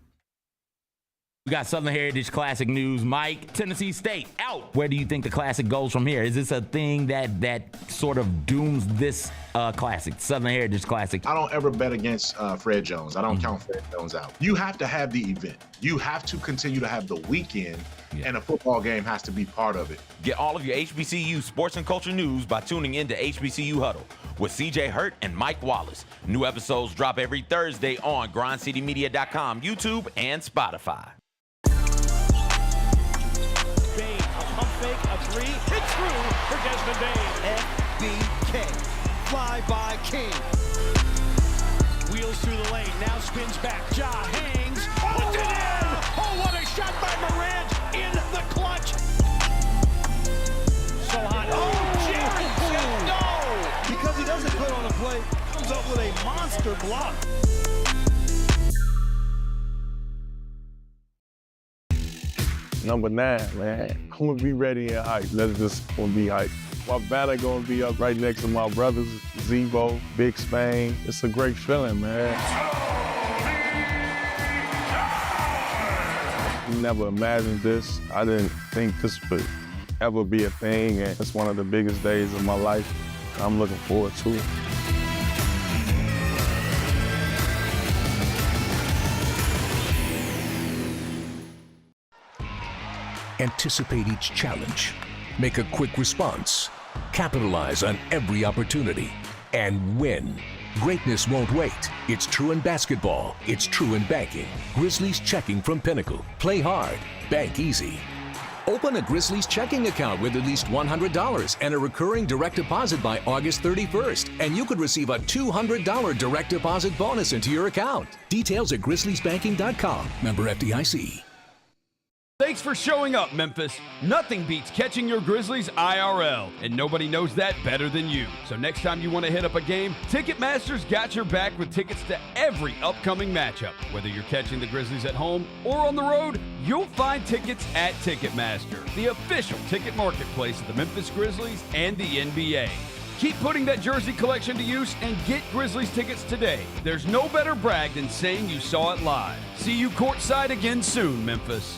We got Southern Heritage Classic news. Mike, Tennessee State out. Where do you think the Classic goes from here? Is this a thing that sort of dooms this Classic, Southern Heritage Classic? I don't ever bet against Fred Jones. I don't count Fred Jones out. You have to have the event. You have to continue to have the weekend, and a football game has to be part of it. Get all of your HBCU sports and culture news by tuning in to HBCU Huddle with CJ Hurt and Mike Wallace. New episodes drop every Thursday on grindcitymedia.com, YouTube, and Spotify. Fake, a three, it's through for Desmond Bain. FBK, fly by King. Wheels through the lane, now spins back, Ja hangs, puts it in! Oh, what a shot by Morant in the clutch! So hot, Jared said no! Because he doesn't put on a play, comes up with a monster block. Number 9, man. I'm gonna be ready and hype. Let's just be hype. My banner gonna be up right next to my brothers, Zebo, Big Spain. It's a great feeling, man. Never imagined this. I didn't think this would ever be a thing, and it's one of the biggest days of my life. I'm looking forward to it. Anticipate each challenge. Make a quick response. Capitalize on every opportunity. And win. Greatness won't wait. It's true in basketball. It's true in banking. Grizzlies checking from Pinnacle. Play hard. Bank easy. Open a Grizzlies checking account with at least $100 and a recurring direct deposit by August 31st, and you could receive a $200 direct deposit bonus into your account. Details at grizzliesbanking.com. Member FDIC. Thanks for showing up, Memphis. Nothing beats catching your Grizzlies IRL, and nobody knows that better than you. So next time you want to hit up a game, Ticketmaster's got your back with tickets to every upcoming matchup. Whether you're catching the Grizzlies at home or on the road, you'll find tickets at Ticketmaster, the official ticket marketplace of the Memphis Grizzlies and the NBA. Keep putting that jersey collection to use and get Grizzlies tickets today. There's no better brag than saying you saw it live. See you courtside again soon, Memphis.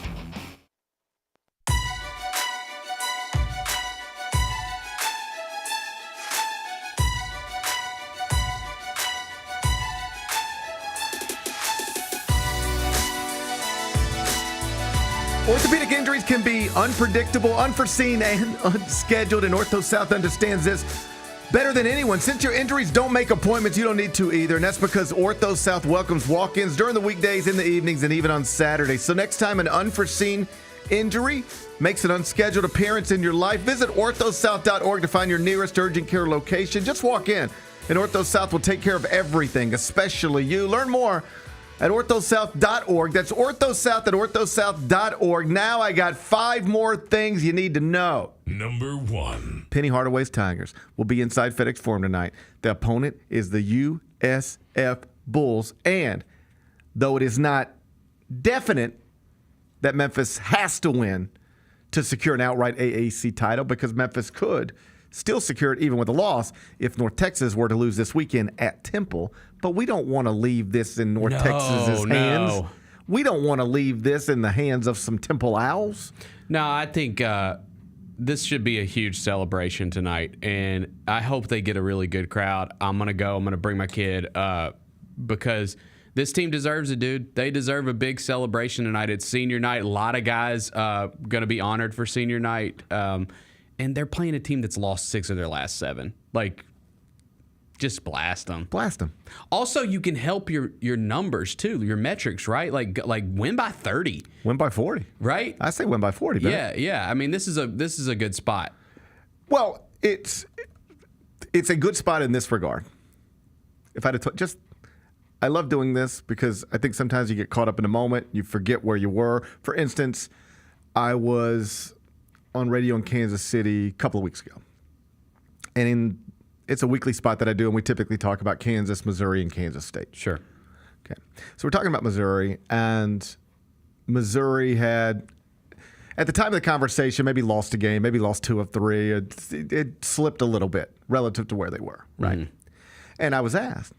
Orthopedic injuries can be unpredictable, unforeseen, and unscheduled, and Ortho South understands this better than anyone. Since your injuries don't make appointments, you don't need to either, and that's because Ortho South welcomes walk-ins during the weekdays, in the evenings, and even on Saturdays. So next time an unforeseen injury makes an unscheduled appearance in your life, visit orthosouth.org to find your nearest urgent care location. Just walk in, and Ortho South will take care of everything, especially you. Learn more at orthosouth.org. That's orthosouth at orthosouth.org. Now I got 5 more things you need to know. Number 1. Penny Hardaway's Tigers will be inside FedEx Forum tonight. The opponent is the USF Bulls. And though it is not definite that Memphis has to win to secure an outright AAC title, because Memphis could still secure it even with a loss if North Texas were to lose this weekend at Temple. But we don't want to leave this in North Texas's hands. We don't want to leave this in the hands of some Temple Owls. No, I think this should be a huge celebration tonight, and I hope they get a really good crowd. I'm going to go. I'm going to bring my kid because this team deserves it, dude. They deserve a big celebration tonight. It's senior night. A lot of guys going to be honored for senior night, and they're playing a team that's lost 6 of their last 7. Like, just blast them. Blast them. Also, you can help your numbers too, your metrics, right? Like win by 30, win by 40, right? I say win by 40. Yeah. I mean, this is a good spot. Well, it's a good spot in this regard. If I'd have I love doing this because I think sometimes you get caught up in the moment, you forget where you were. For instance, I was on radio in Kansas City a couple of weeks ago, and it's a weekly spot that I do, and we typically talk about Kansas, Missouri, and Kansas State. Sure. Okay. So we're talking about Missouri, and Missouri had, at the time of the conversation, maybe lost a game, maybe lost 2 of 3. It slipped a little bit relative to where they were, right? Mm-hmm. And I was asked,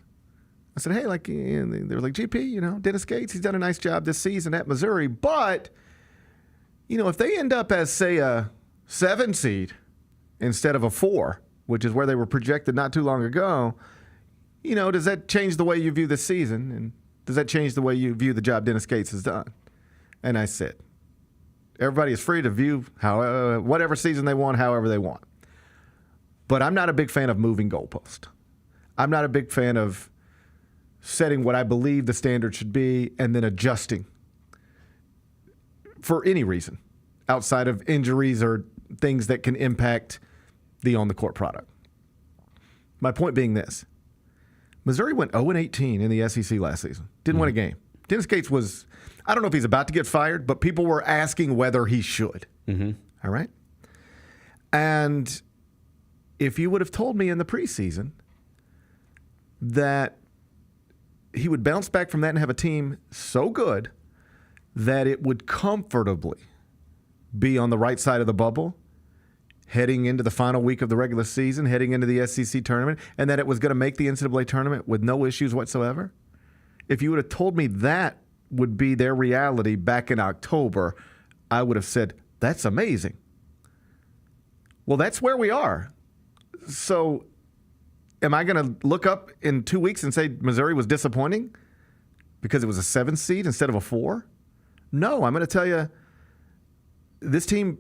I said, hey, and they were like, GP, Dennis Gates, he's done a nice job this season at Missouri, but, if they end up as, say, a 7 seed instead of a 4, which is where they were projected not too long ago, does that change the way you view this season? And does that change the way you view the job Dennis Gates has done? And I said, everybody is free to view whatever season they want, however they want. But I'm not a big fan of moving goalposts. I'm not a big fan of setting what I believe the standard should be and then adjusting for any reason outside of injuries or things that can impact the on-the-court product. My point being this. Missouri went 0-18 in the SEC last season. Didn't win a game. Dennis Gates was, I don't know if he's about to get fired, but people were asking whether he should. Mm-hmm. All right? And if you would have told me in the preseason that he would bounce back from that and have a team so good that it would comfortably be on the right side of the bubble, heading into the final week of the regular season, heading into the SEC tournament, and that it was going to make the NCAA tournament with no issues whatsoever? If you would have told me that would be their reality back in October, I would have said, that's amazing. Well, that's where we are. So am I going to look up in 2 weeks and say Missouri was disappointing because it was a 7 seed instead of a 4? No, I'm going to tell you this team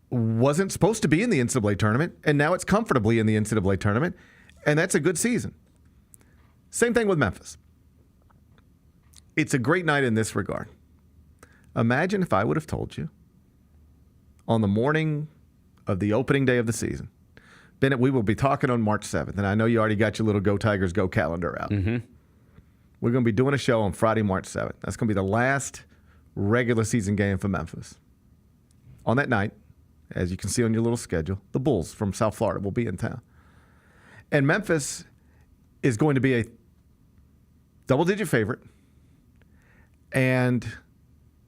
wasn't supposed to be in the NCAA tournament, and now it's comfortably in the NCAA tournament, and that's a good season. Same thing with Memphis. It's a great night in this regard. Imagine if I would have told you on the morning of the opening day of the season, Bennett, we will be talking on March 7th, and I know you already got your little Go Tigers Go calendar out. Mm-hmm. We're going to be doing a show on Friday, March 7th. That's going to be the last regular season game for Memphis. On that night, as you can see on your little schedule, the Bulls from South Florida will be in town. And Memphis is going to be a double-digit favorite. And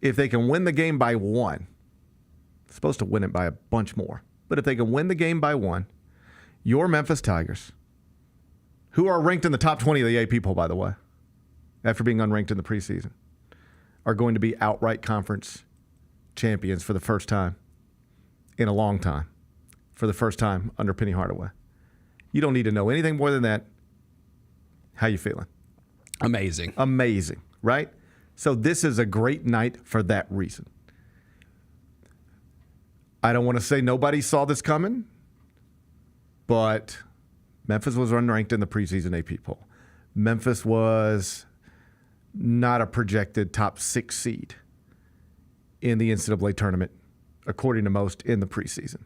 if they can win the game by 1, they're supposed to win it by a bunch more. But if they can win the game by 1, your Memphis Tigers, who are ranked in the top 20 of the AP poll, by the way, after being unranked in the preseason, are going to be outright conference champions for the first time in a long time, for the first time under Penny Hardaway. You don't need to know anything more than that. How you feeling? Amazing. Amazing, right? So this is a great night for that reason. I don't want to say nobody saw this coming, but Memphis was unranked in the preseason AP poll. Memphis was not a projected top 6 seed in the NCAA tournament, according to most, in the preseason.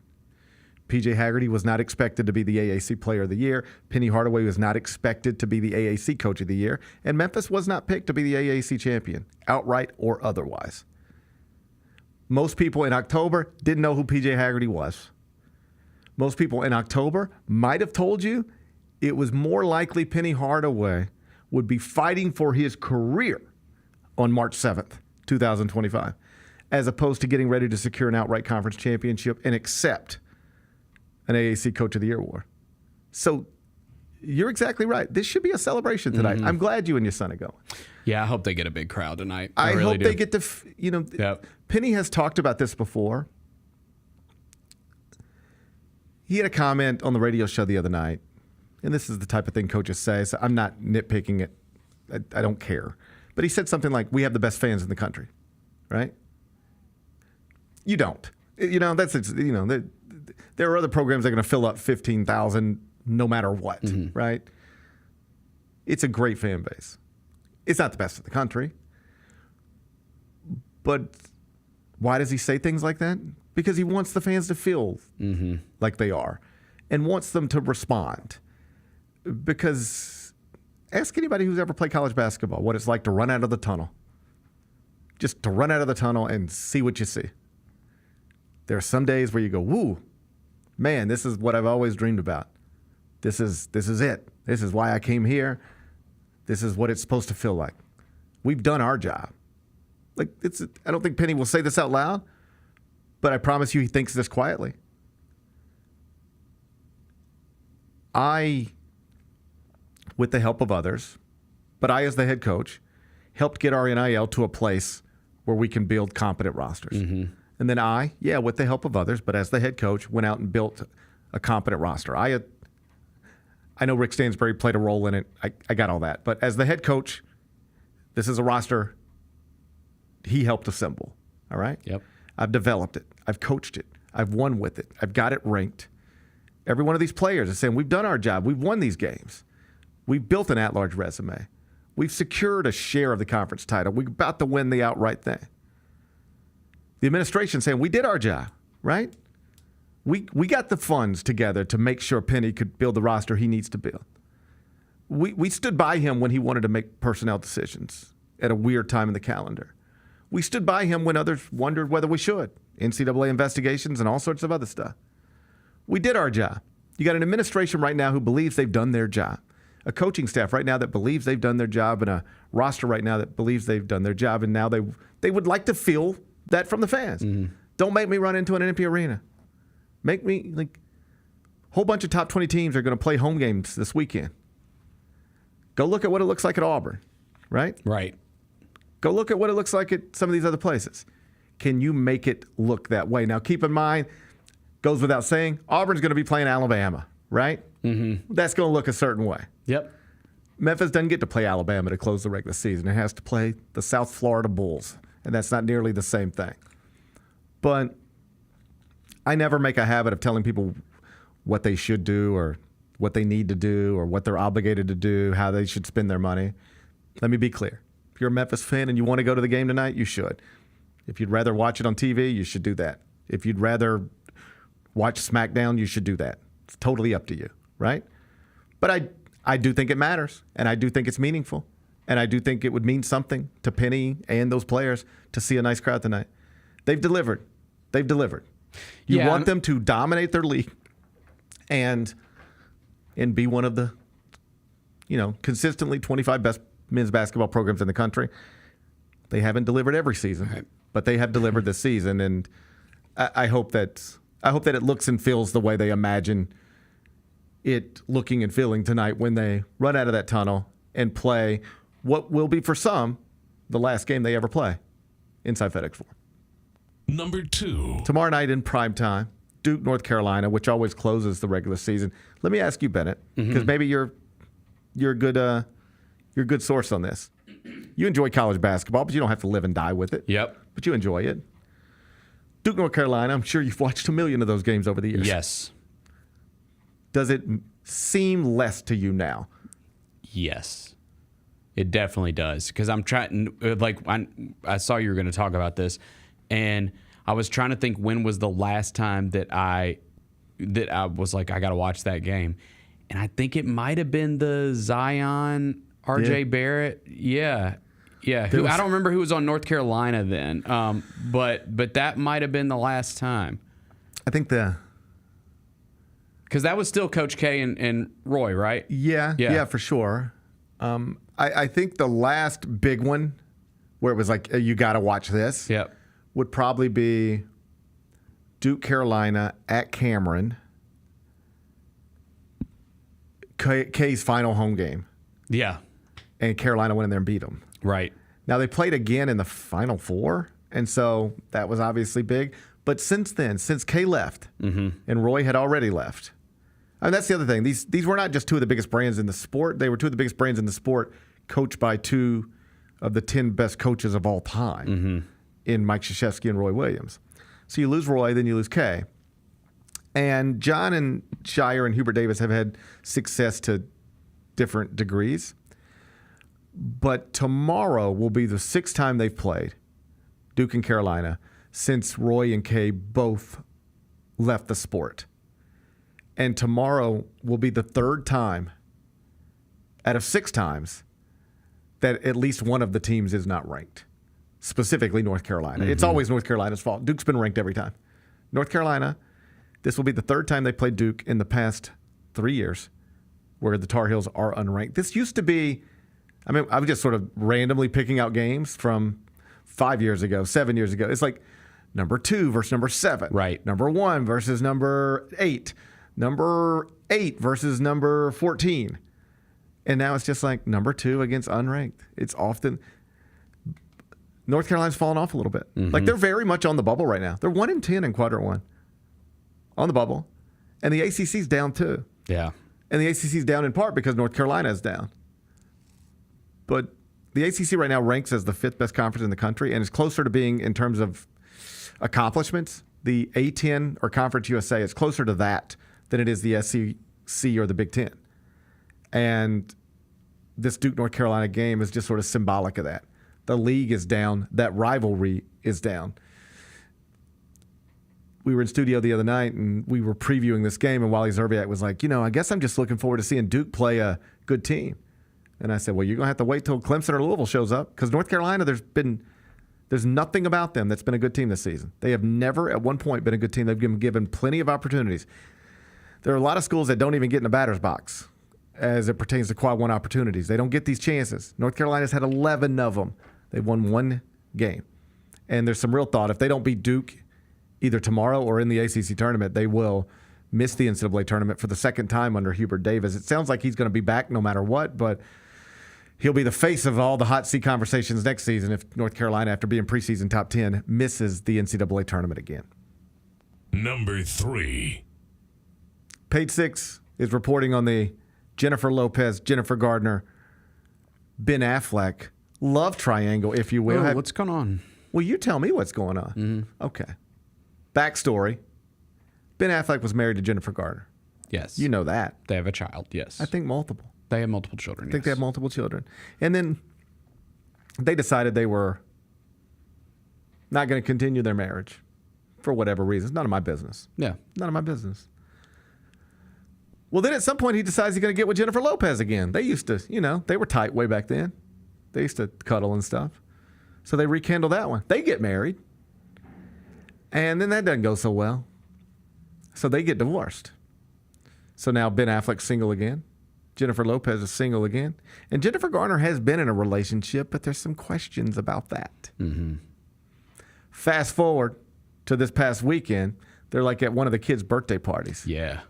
P.J. Haggerty was not expected to be the AAC Player of the Year. Penny Hardaway was not expected to be the AAC Coach of the Year. And Memphis was not picked to be the AAC champion, outright or otherwise. Most people in October didn't know who P.J. Haggerty was. Most people in October might have told you it was more likely Penny Hardaway would be fighting for his career on March 7th, 2025, as opposed to getting ready to secure an outright conference championship and accept an AAC Coach of the Year award. So you're exactly right. This should be a celebration tonight. Mm-hmm. I'm glad you and your son are going. Yeah, I hope they get a big crowd tonight. I really hope do. they get to, yep. Penny has talked about this before. He had a comment on the radio show the other night, and this is the type of thing coaches say, so I'm not nitpicking it. I don't care. But he said something like, we have the best fans in the country, right? You don't. There are other programs that are going to fill up 15,000 no matter what, mm-hmm. right? It's a great fan base. It's not the best in the country. But why does he say things like that? Because he wants the fans to feel mm-hmm. like they are and wants them to respond. Because ask anybody who's ever played college basketball what it's like to run out of the tunnel. Just to run out of the tunnel and see what you see. There are some days where you go, woo, man, this is what I've always dreamed about. This is it. This is why I came here. This is what it's supposed to feel like. We've done our job. I don't think Penny will say this out loud, but I promise you he thinks this quietly. I, with the help of others, but I as the head coach, helped get our NIL to a place where we can build competent rosters. Mm-hmm. And then I, with the help of others, but as the head coach, went out and built a competent roster. I know Rick Stansbury played a role in it. I got all that. But as the head coach, this is a roster he helped assemble. All right? Yep. I've developed it. I've coached it. I've won with it. I've got it ranked. Every one of these players is saying, we've done our job. We've won these games. We've built an at-large resume. We've secured a share of the conference title. We're about to win the outright thing. The administration saying, we did our job, right? We got the funds together to make sure Penny could build the roster he needs to build. We stood by him when he wanted to make personnel decisions at a weird time in the calendar. We stood by him when others wondered whether we should. NCAA investigations and all sorts of other stuff. We did our job. You got an administration right now who believes they've done their job. A coaching staff right now that believes they've done their job, and a roster right now that believes they've done their job, and now they would like to feel that from the fans. Mm-hmm. Don't make me run into an empty arena. Make me like a whole bunch of top 20 teams are going to play home games this weekend. Go look at what it looks like at Auburn, right? Right. Go look at what it looks like at some of these other places. Can you make it look that way? Now, keep in mind, goes without saying, Auburn's going to be playing Alabama, right? Mm-hmm. That's going to look a certain way. Yep. Memphis doesn't get to play Alabama to close the regular season. It has to play the South Florida Bulls, and that's not nearly the same thing. But I never make a habit of telling people what they should do or what they need to do or what they're obligated to do, how they should spend their money. Let me be clear. If you're a Memphis fan and you want to go to the game tonight, you should. If you'd rather watch it on TV, you should do that. If you'd rather watch SmackDown, you should do that. It's totally up to you, right? But I do think it matters, and I do think it's meaningful, and I do think it would mean something to Penny and those players to see a nice crowd tonight. They've delivered. They've delivered. You want them to dominate their league and be one of the, consistently 25 best men's basketball programs in the country. They haven't delivered every season, but they have delivered this season, and I hope that it looks and feels the way they imagine it looking and feeling tonight when they run out of that tunnel and play what will be for some the last game they ever play inside FedEx Forum. Number 2. Tomorrow night in prime time, Duke, North Carolina, which always closes the regular season. Let me ask you, Bennett, because maybe you're a good source on this. You enjoy college basketball, but you don't have to live and die with it. Yep. But you enjoy it. Duke, North Carolina, I'm sure you've watched a million of those games over the years. Yes. Does it seem less to you now? Yes. It definitely does. Because I'm trying, I saw you were going to talk about this, and I was trying to think when was the last time that I was like, I got to watch that game. And I think it might have been the Zion, RJ Barrett. Yeah. Yeah. I don't remember who was on North Carolina then. But that might have been the last time. I think because that was still Coach K and Roy, right? Yeah, for sure. I think the last big one where it was like, you got to watch this would probably be Duke, Carolina at Cameron. K's final home game. Yeah. And Carolina went in there and beat them. Right. Now, they played again in the Final Four, and so that was obviously big. But since then, since K left, and Roy had already left, I mean, that's the other thing. These were not just two of the biggest brands in the sport. They were two of the biggest brands in the sport, coached by two of the 10 best coaches of all time in Mike Krzyzewski and Roy Williams. So you lose Roy, then you lose K. And John and Shire and Hubert Davis have had success to different degrees. But tomorrow will be the 6th time they've played, Duke and Carolina, since Roy and Kay both left the sport. And tomorrow will be the 3rd time out of 6 times that at least one of the teams is not ranked, specifically North Carolina. It's always North Carolina's fault. Duke's been ranked every time. North Carolina, this will be the 3rd time they played Duke in the past 3 years where the Tar Heels are unranked. This used to be, I mean, I was just sort of randomly picking out games from 5 years ago, 7 years ago. It's like number 2 versus number 7. Right. Number 1 versus number 8. Number 8 versus number 14. And now it's just like number 2 against unranked. It's often North Carolina's fallen off a little bit. Like they're very much on the bubble right now. They're 1-10 in quadrant 1 on the bubble. And the ACC's down too. Yeah. And the ACC's down in part because North Carolina is down. But the ACC right now ranks as the 5th best conference in the country and is closer to being, in terms of accomplishments, the A10 or Conference USA is closer to that than it is the SEC or the Big Ten. And this Duke-North Carolina game is just sort of symbolic of that. The league is down. That rivalry is down. We were in studio the other night, and we were previewing this game, and Wally Zerbiak was like, I guess I'm just looking forward to seeing Duke play a good team. And I said, well, you're going to have to wait till Clemson or Louisville shows up, because North Carolina, there's nothing about them that's been a good team this season. They have never at one point been a good team. They've been given plenty of opportunities. There are a lot of schools that don't even get in a batter's box as it pertains to quad 1 opportunities. They don't get these chances. North Carolina's had 11 of them. They've won 1 game. And there's some real thought. If they don't beat Duke either tomorrow or in the ACC tournament, they will miss the NCAA tournament for the second time under Hubert Davis. It sounds like he's going to be back no matter what, but he'll be the face of all the hot seat conversations next season if North Carolina, after being preseason top 10, misses the NCAA tournament again. Number 3. Page 6 is reporting on the Jennifer Lopez, Jennifer Gardner, Ben Affleck love triangle, if you will. Oh, what's going on? Well, you tell me what's going on. Mm-hmm. Okay. Backstory. Ben Affleck was married to Jennifer Gardner. Yes. You know that. They have a child, yes. I think multiple. They have multiple children, I think they have multiple children. And then they decided they were not going to continue their marriage for whatever reasons. None of my business. Yeah. None of my business. Well, then at some point he decides he's going to get with Jennifer Lopez again. They used to, they were tight way back then. They used to cuddle and stuff. So they rekindle that one. They get married. And then that doesn't go so well. So they get divorced. So now Ben Affleck's single again. Jennifer Lopez is single again. And Jennifer Garner has been in a relationship, but there's some questions about that. Mm-hmm. Fast forward to this past weekend. They're like at one of the kids' birthday parties. Yeah.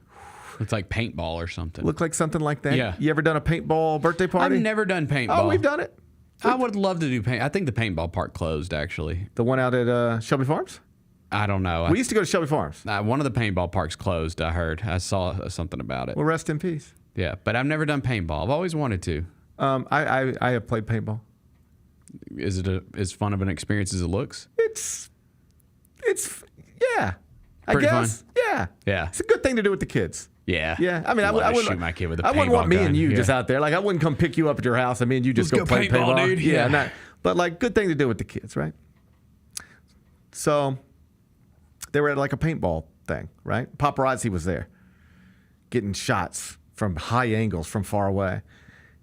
It's like paintball or something. Look like something like that? Yeah. You ever done a paintball birthday party? I've never done paintball. Oh, we've done it. I would love to do paint. I think the paintball park closed, actually. The one out at Shelby Farms? I don't know. We used to go to Shelby Farms. One of the paintball parks closed, I heard. I saw something about it. Well, rest in peace. Yeah, but I've never done paintball. I've always wanted to. I have played paintball. Is it as fun of an experience as it looks? It's yeah. Pretty I guess. fun. Yeah. Yeah. It's a good thing to do with the kids. Yeah. Yeah. I mean, I wouldn't shoot my kid with a paintball I wouldn't want me gun. and you Yeah. just out there. Like, I wouldn't come pick you up at your house. I mean, you just Let's go go play paintball, paintball. dude. Yeah. Yeah. But like, good thing to do with the kids, right? So they were at like a paintball thing, right? Paparazzi was there getting shots from high angles from far away.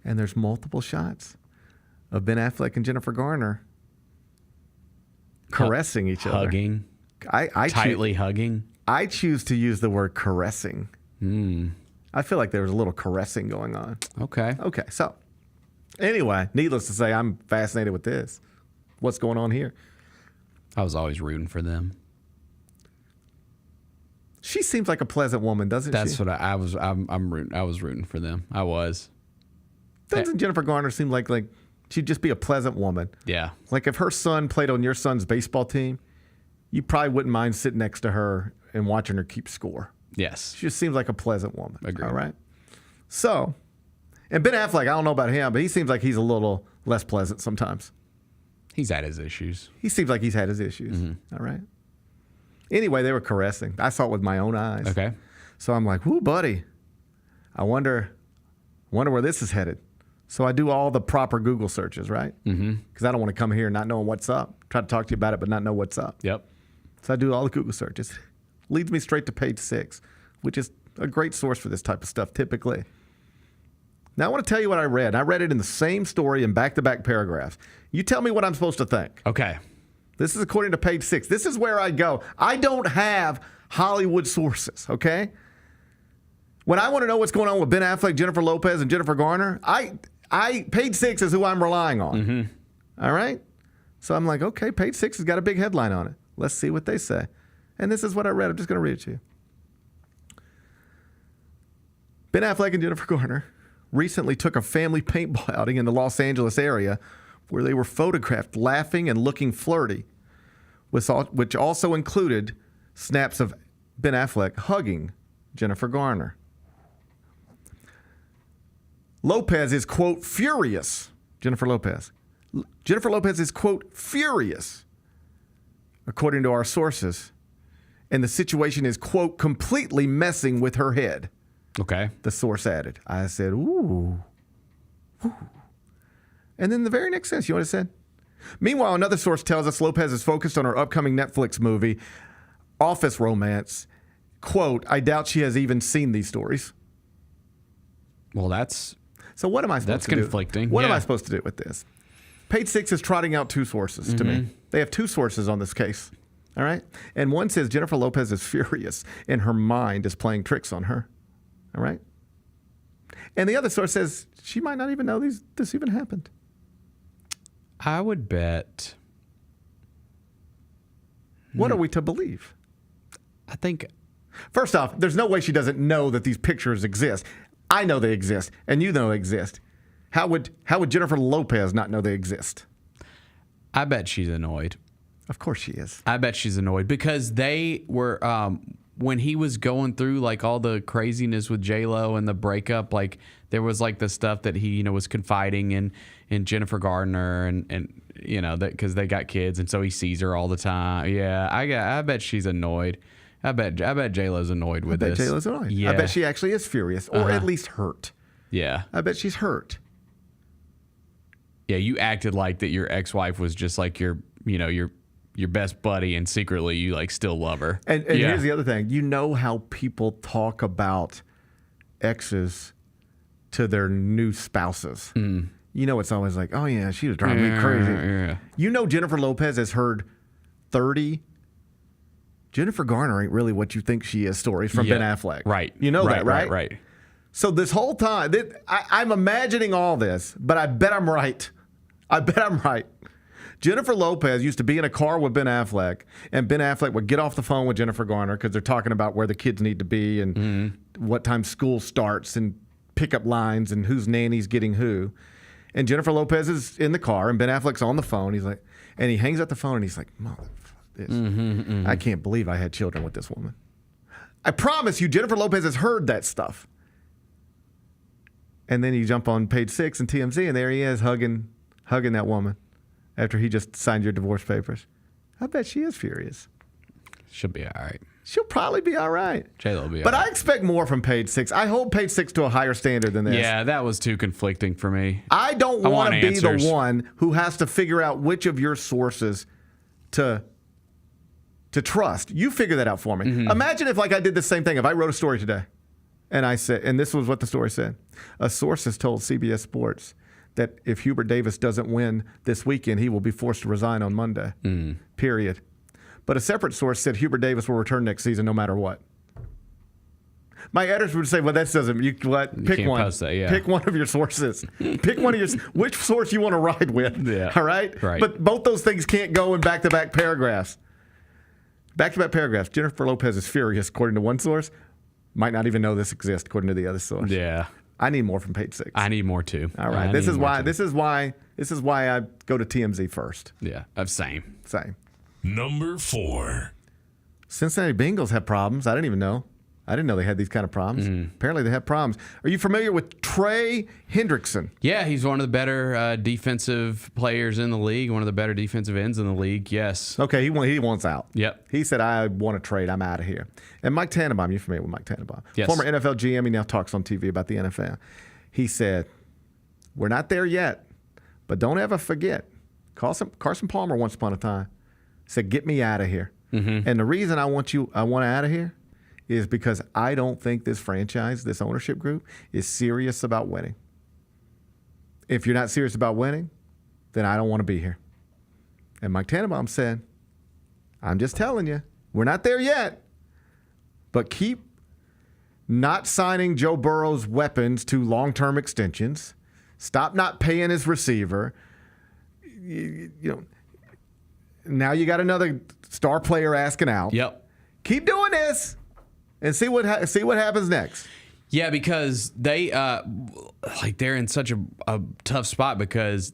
And there's multiple shots of Ben Affleck and Jennifer Garner caressing each other. Hugging. I Tightly hugging. I choose to use the word caressing. I feel like there was a little caressing going on. Okay. Okay, so anyway, needless to say, I'm fascinated with this. What's going on here? I was always rooting for them. She seems like a pleasant woman, doesn't she? That's what I was. I'm rooting. I was rooting for them. I was. Doesn't Jennifer Garner seem like she'd just be a pleasant woman? Yeah. Like if her son played on your son's baseball team, you probably wouldn't mind sitting next to her and watching her keep score. Yes. She just seems like a pleasant woman. Agreed. All right. So, and Ben Affleck, I don't know about him, but he seems like he's a little less pleasant sometimes. He's had his issues. He seems like he's had his issues. Mm-hmm. All right. Anyway, they were caressing. I saw it with my own eyes. Okay. So I'm like, whoo, buddy. I wonder where this is headed. So I do all the proper Google searches, right? Mm-hmm. Because I don't want to come here not knowing what's up. Try to talk to you about it, but not know what's up. Yep. So I do all the Google searches. Leads me straight to page 6, which is a great source for this type of stuff typically. Now I want to tell you what I read. I read it in the same story in back-to-back paragraphs. You tell me what I'm supposed to think. Okay. This is according to page 6. This is where I go. I don't have Hollywood sources, okay? When I want to know what's going on with Ben Affleck, Jennifer Lopez, and Jennifer Garner, page 6 is who I'm relying on. Mm-hmm. All right? So I'm like, okay, page 6 has got a big headline on it. Let's see what they say. And this is what I read. I'm just going to read it to you. Ben Affleck and Jennifer Garner recently took a family paintball outing in the Los Angeles area where they were photographed laughing and looking flirty, which also included snaps of Ben Affleck hugging Jennifer Garner. Lopez is, quote, furious. Jennifer Lopez is, quote, furious, according to our sources. And the situation is, quote, completely messing with her head. Okay. The source added. I said, ooh. And then the very next sentence, you know what it said? Meanwhile, another source tells us Lopez is focused on her upcoming Netflix movie, Office Romance. Quote, I doubt she has even seen these stories. Well, that's... So what am I supposed to do? That's conflicting. What am I supposed to do with this? Page 6 is trotting out two sources to me. They have two sources on this case. All right? And one says Jennifer Lopez is furious and her mind is playing tricks on her. All right? And the other source says she might not even know this even happened. I would bet. What are we to believe? I think. First off, there's no way she doesn't know that these pictures exist. I know they exist, and you know they exist. How would Jennifer Lopez not know they exist? I bet she's annoyed. Of course she is. I bet she's annoyed because they were when he was going through like all the craziness with J-Lo and the breakup. Like there was like the stuff that he was confiding in Jennifer Gardner and that because they got kids and so he sees her all the time. Yeah, I bet she's annoyed. I bet J-Lo's annoyed with this. I bet J-Lo's annoyed. Yeah. I bet she actually is furious, or at least hurt. Yeah. I bet she's hurt. Yeah, you acted like that your ex-wife was just like your best buddy, and secretly you like still love her. And here's the other thing: you know how people talk about exes to their new spouses. You know, it's always like, "Oh yeah, she was driving me crazy." Yeah. You know, Jennifer Lopez has heard 30 Jennifer Garner ain't really what you think she is stories from Ben Affleck. Right. You know that, right? Right. So this whole time, I'm imagining all this, but I bet I'm right. Jennifer Lopez used to be in a car with Ben Affleck, and Ben Affleck would get off the phone with Jennifer Garner because they're talking about where the kids need to be and what time school starts and pickup lines and whose nanny's getting who. And Jennifer Lopez is in the car, and Ben Affleck's on the phone. He's like, and he hangs up the phone, and he's like, "Motherfucker, this! I can't believe I had children with this woman." I promise you, Jennifer Lopez has heard that stuff. And then you jump on page 6 in TMZ, and there he is hugging that woman after he just signed your divorce papers. I bet she is furious. She'll be all right. She'll probably be all right. J-Lo will be all but right. I expect more from page 6. I hold page 6 to a higher standard than this. Yeah, that was too conflicting for me. I don't want to be answers. the one who has to figure out which of your sources to trust. You figure that out for me. Imagine if, like, I did the same thing. If I wrote a story today, and I said, and this was what the story said: a source has told CBS Sports that if Hubert Davis doesn't win this weekend, he will be forced to resign on Monday. Period. But a separate source said Hubert Davis will return next season no matter what. My editors would say, "Well, that doesn't. Pick can't one. post that, yeah. Pick one of your sources. Pick one of your which source you want to ride with. Yeah. All right. Right. But both those things can't go in back-to-back paragraphs. Back-to-back paragraphs. Jennifer Lopez is furious, according to one source. Might not even know this exists, according to the other source. Yeah. I need more from page 6. I need more too. All right. This is why I go to TMZ first. Yeah. Same. Number 4. Cincinnati Bengals have problems. I didn't even know. I didn't know they had these kind of problems. Apparently they have problems. Are you familiar with Trey Hendrickson? Yeah, he's one of the better defensive players in the league, one of the better defensive ends in the league. Yes. Okay, he wants out. Yep. He said, "I want to trade. I'm out of here." And Mike Tannenbaum, you're familiar with Mike Tannenbaum? Yes. Former NFL GM. He now talks on TV about the NFL. He said, "We're not there yet, but don't ever forget. Carson Palmer once upon a time said, 'Get me out of here.' And the reason I want out of here is because I don't think this franchise, this ownership group, is serious about winning. If you're not serious about winning, then I don't want to be here." And Mike Tannenbaum said, "I'm just telling you, we're not there yet, but keep not signing Joe Burrow's weapons to long-term extensions. Stop not paying his receiver. Now you got another star player asking out. Yep. Keep doing this and see what happens next." Yeah, because they they're in such a tough spot because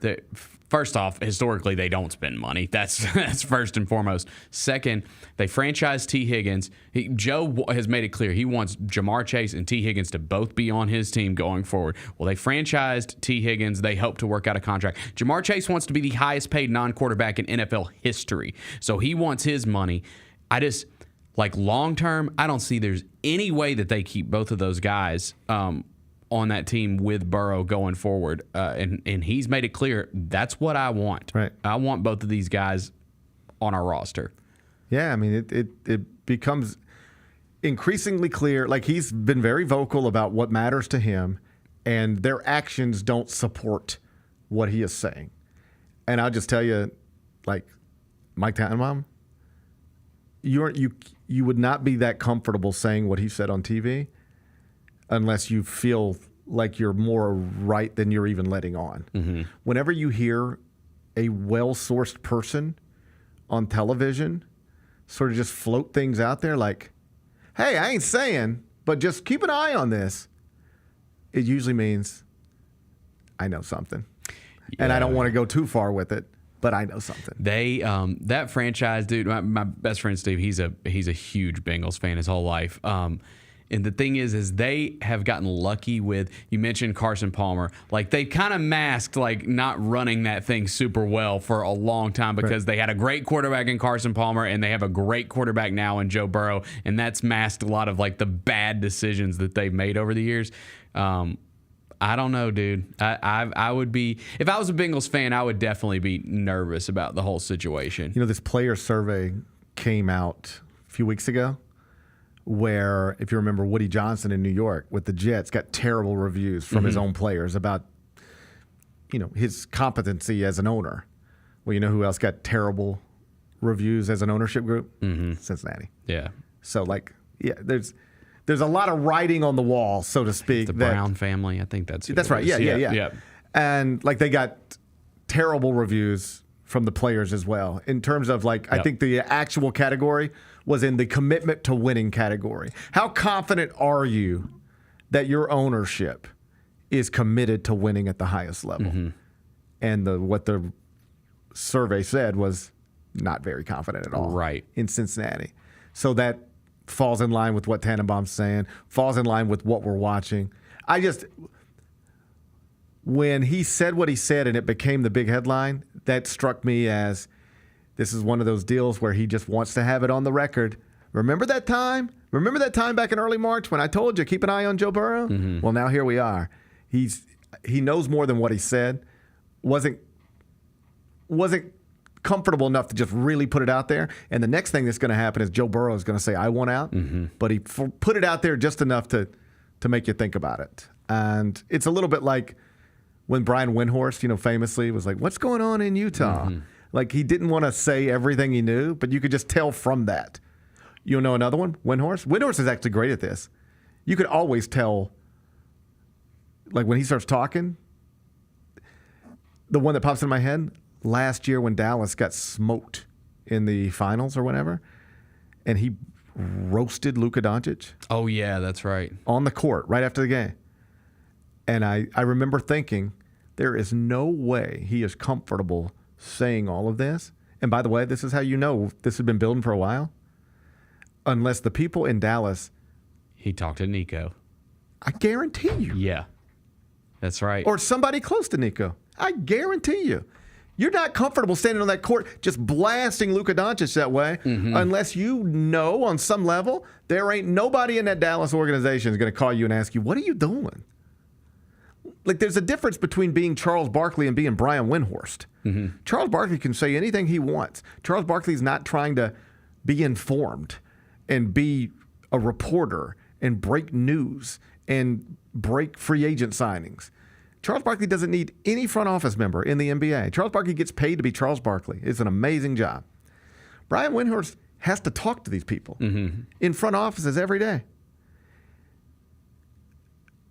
first off, historically they don't spend money. That's first and foremost. Second, they franchised T. Higgins. Joe has made it clear he wants Jamar Chase and T. Higgins to both be on his team going forward. Well, they franchised T. Higgins. They hope to work out a contract. Jamar Chase wants to be the highest paid non-quarterback in NFL history, so he wants his money. Long term, I don't see there's any way that they keep both of those guys on that team with Burrow going forward. And he's made it clear that's what I want. Right. I want both of these guys on our roster. Yeah, I mean, it becomes increasingly clear. Like, he's been very vocal about what matters to him, and their actions don't support what he is saying. And I'll just tell you, like, Mike Tannenbaum, you would not be that comfortable saying what he said on TV unless you feel like you're more right than you're even letting on. Whenever you hear a well-sourced person on television sort of just float things out there like, hey, I ain't saying, but just keep an eye on this, it usually means I know something. And I don't want to go too far with it, but I know something. They that franchise, dude. My best friend Steve, he's a huge Bengals fan his whole life. And the thing is they have gotten lucky with, you mentioned Carson Palmer. Like, they kind of masked, like, not running that thing super well for a long time because they had a great quarterback in Carson Palmer and they have a great quarterback now in Joe Burrow. And that's masked a lot of, like, the bad decisions that they've made over the years. I don't know, dude. I would be, if I was a Bengals fan, I would definitely be nervous about the whole situation. You know, this player survey came out a few weeks ago, where, if you remember, Woody Johnson in New York with the Jets got terrible reviews from his own players about, you know, his competency as an owner. Well, you know who else got terrible reviews as an ownership group? Cincinnati. Yeah. So, like, yeah, there's a lot of writing on the wall, so to speak. The Brown family, I think that's right. Yeah. And, like, they got terrible reviews from the players as well. In terms of, like, I think the actual category was in the commitment to winning category. How confident are you that your ownership is committed to winning at the highest level? And what the survey said was not very confident at all in Cincinnati. So that falls in line with what Tannenbaum's saying, falls in line with what we're watching. When he said what he said and it became the big headline, that struck me as, this is one of those deals where he just wants to have it on the record. Remember that time? Remember that time back in early March when I told you, keep an eye on Joe Burrow? Well, now here we are. He knows more than what he said. Wasn't comfortable enough to just really put it out there. And the next thing that's going to happen is Joe Burrow is going to say, I want out. But he put it out there just enough to make you think about it. And it's a little bit like when Brian Windhorst, you know, famously was like, what's going on in Utah? Like, he didn't want to say everything he knew, but you could just tell from that. You know another one? Windhorst? Windhorst is actually great at this. You could always tell, like, when he starts talking, the one that pops in my head, last year when Dallas got smoked in the finals or whatever, and he roasted Luka Doncic. Oh, yeah, that's right. On the court right after the game. And I remember thinking, there is no way he is comfortable saying all of this. And by the way, this is how you know this has been building for a while. Unless the people in Dallas. He talked to Nico. I guarantee you. Yeah, that's right. Or somebody close to Nico. I guarantee you. You're not comfortable standing on that court just blasting Luka Doncic that way unless you know on some level there ain't nobody in that Dallas organization is going to call you and ask you, what are you doing? Like, there's a difference between being Charles Barkley and being Brian Windhorst. Charles Barkley can say anything he wants. Charles Barkley's not trying to be informed and be a reporter and break news and break free agent signings. Charles Barkley doesn't need any front office member in the NBA. Charles Barkley gets paid to be Charles Barkley. It's an amazing job. Brian Windhorst has to talk to these people in front offices every day.